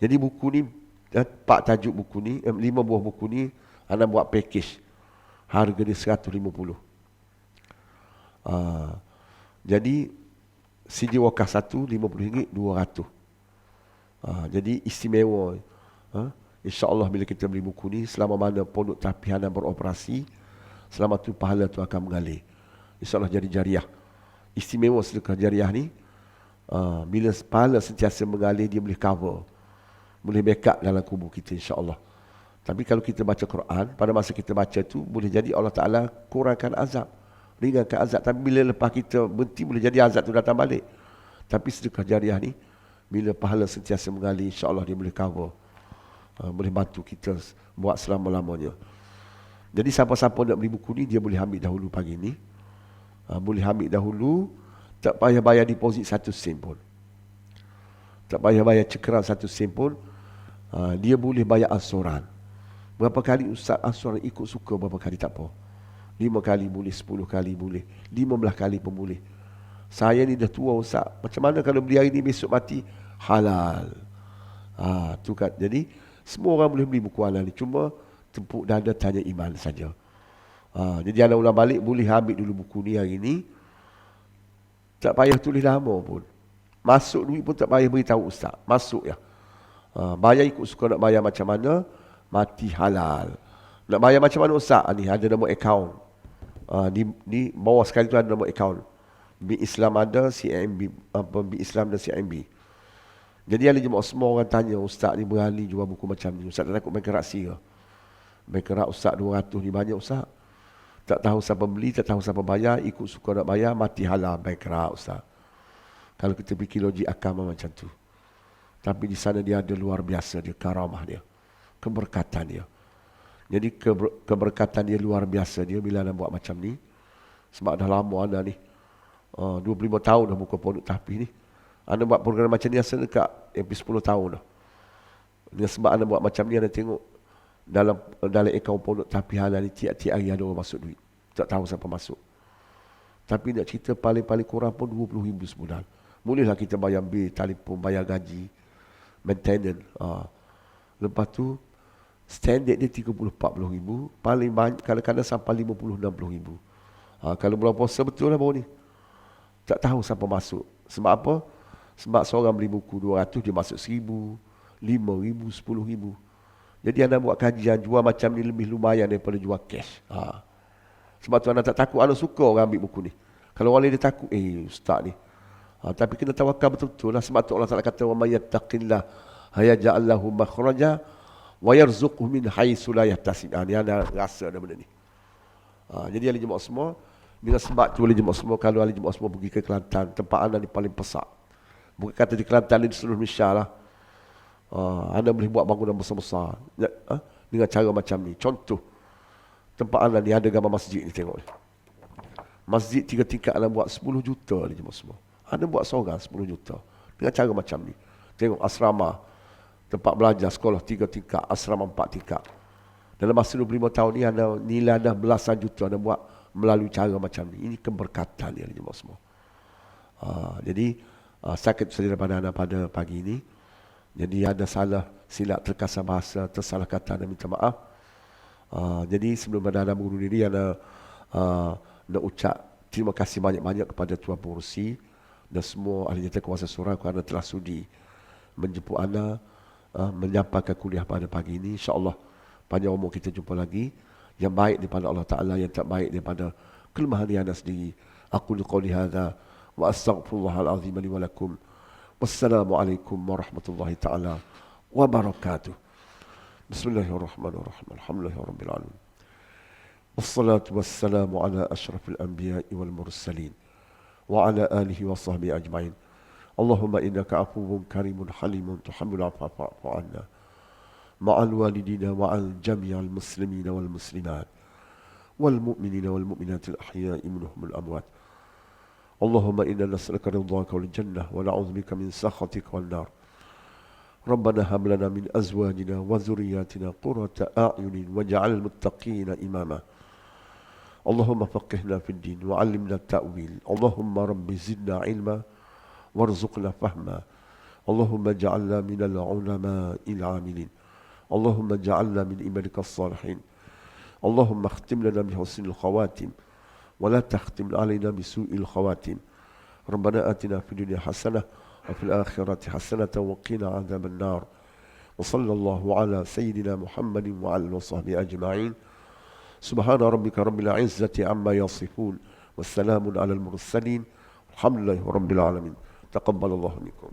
Jadi buku ni, 4 tajuk buku ni, 5 buah buku ni, anda buat package. Harga dia 150. Jadi CD Wakaf 1, RM50, 200. Jadi istimewa. InsyaAllah bila kita beli buku ni, selama mana pondok tapihan beroperasi, selama tu pahala tu akan mengalir. InsyaAllah jadi jariah. Istimewa sedekah jariah ni, bila pahala sentiasa mengalir, dia boleh cover boleh backup dalam kubur kita insya-Allah. Tapi kalau kita baca Quran, pada masa kita baca tu boleh jadi Allah Taala kurangkan azab, ringankan azab. Tapi bila lepas kita berhenti, boleh jadi azab tu datang balik. Tapi sedekah jariah ni, bila pahala sentiasa mengalir, insya-Allah dia boleh cover, boleh bantu kita buat selama-lamanya. Jadi siapa-siapa nak beli buku ni, dia boleh ambil dahulu pagi ni. Boleh ambil dahulu, tak payah bayar deposit 1 sen pun. Tak payah bayar cekran 1 sen pun. Dia boleh bayar ansuran. Berapa kali Ustaz ansuran ikut suka, berapa kali tak apa. 5 kali boleh, 10 kali boleh, 15 kali pun boleh. Saya ni dah tua Ustaz, macam mana kalau beli hari ni besok mati? Halal. Tu kan. Jadi semua orang boleh beli buku halal ni, cuma tepuk dada tanya iman saja. Jadi anak ulang balik boleh ambil dulu buku ni hari ni. Tak payah tulis lama pun. Masuk duit pun tak payah beritahu Ustaz. Masuk ya. Bayar ikut suka nak bayar macam mana, mati halal. Nak bayar macam mana Ustaz? Ni ada nombor akaun. Di bawah sekali tu ada nombor akaun. Bi Islam ada, CIMB, Bi Islam dan CIMB. Jadi ada jemaah semua orang tanya, Ustaz ni berani jual buku macam ni. Ustaz tak takut main kerak ke? Main kerak Ustaz 200 ni banyak Ustaz. Tak tahu siapa beli, tak tahu siapa bayar, ikut suka nak bayar, mati halal, main kerak Ustaz. Kalau kita fikir logik akal macam tu. Tapi di sana dia ada luar biasa dia, karamah dia, keberkatan dia. Jadi keberkatan dia luar biasa dia bila anda buat macam ni. Sebab dah lama anda ni, 25 tahun dah buka Pondok Tahfiz ni. Anda buat program macam ni asal dekat MP10 tahun dah. Dengan sebab anda buat macam ni, anda tengok dalam akaun Pondok Tahfiz halal ni tiap-tiap hari ada orang masuk duit. Tak tahu siapa masuk. Tapi nak cerita paling-paling kurang pun 20,000 sebulan. Bolehlah kita bayar bil, telefon, bayar gaji, maintenance. Lepas tu standard dia 30-40,000. Paling banyak kadang-kadang sampai 50-60,000. Kalau bulan puasa betul lah baru ni. Tak tahu siapa masuk. Sebab apa? Sebab seorang beli buku 200, dia masuk 1,000, 5,000, 10,000. Jadi anda buat kajian, jual macam ni lebih lumayan daripada jual cash. Sebab tu anda tak takut, anda suka orang ambil buku ni. Kalau orang lain dia takut, Ustaz ni. Tapi kena tawakal betul-betul lah. Sebab tu Allah Ta'ala kata, وَمَنْ يَتَّقِ اللَّهَ يَجْعَلْ لَهُ مَخْرَجًا وَيَرْزُقْهُ مِنْ حَيْثُ لَا يَحْتَسِبُ. Ni anda rasa ada benda ni. Jadi ahli jemaah semua, dengan sebab tu ahli jemaah semua, kalau ahli jemaah semua pergi ke Kelantan, tempat anda ni paling pesak. Bukan kata di Kelantan ni, di seluruh Malaysia lah. Anda boleh buat bangunan besar-besar dengan cara macam ni. Contoh, tempat anda ni ada gambar masjid ni, tengok ni. Masjid 3 tingkat anda buat 10 juta ahli jemaah semua. Anda buat seorang 10 juta dengan cara macam ni. Tengok asrama, tempat belajar, sekolah 3 tingkat, asrama 4 tingkat. Dalam masa 25 tahun ni anda nilai dah belasan juta anda buat melalui cara macam ni. Ini keberkatan dia jemaah semua. Jadi sakit saja daripada anda pada pagi ini. Jadi ada salah silap terkasar bahasa, tersalah kata, anda minta maaf. Jadi sebelum anda mengundur diri, anda nak ucap terima kasih banyak-banyak kepada Tuan Pengerusi dan semua ahli jawatan kuasa surau kerana telah sudi menjemput anda menyampaikan kuliah pada pagi ini. InsyaAllah panjang umur kita jumpa lagi. Yang baik daripada Allah Ta'ala, yang tak baik daripada kelemahan diri anda sendiri. Aku liqauli hadha wa astaghfirullahalazim li wa lakum. Wassalamualaikum warahmatullahi ta'ala wabarakatuh. Bismillahirrahmanirrahim. Alhamdulillahirabbil alamin. Wassalatu wassalamu ala asyrafil anbiya'i wal mursalin wa ala alihi wa sahbihi ajma'in. Allahumma innaka afuwun karimun halimun tuhibbul afwa fa'fu 'anna ma'al walidina wa'al jami'al muslimina wal muslimat wal mu'minina wal mu'minatil ahya'i minhum wal amwat. Allahumma inna nas'aluka ridhaka wal jannah wa na'udzu bika min sakhatika wan nar. Rabbana hab lana min azwajina wa dhurriyyatina qurrata a'yunin waj'alna muttaqina imama. Allahumma faqihna fid din wa 'allimna ta'wil. Allahumma rabbi zidna 'ilma warzuqna fahma. Allahumma ja'alna minal 'ulama'il 'amilin. Allahumma ja'alna min ibadikas salihin. Allahumma akhtim lana bi husnil khawatim wa la takhtim 'alaina bi su'il khawatim. Rabbana atina fid dunya hasanah wa fil akhirati hasanatan wa qina 'adzaban nar. Wa sallallahu ala sayyidina Muhammadin wa ala alihi wa sahbihi ajma'in. Subhana rabbika rabbil 'izzati 'amma yasifun. Wassalamun 'alal mursalin. Alhamdulillahi rabbil alamin. Taqabbalallahu minkum.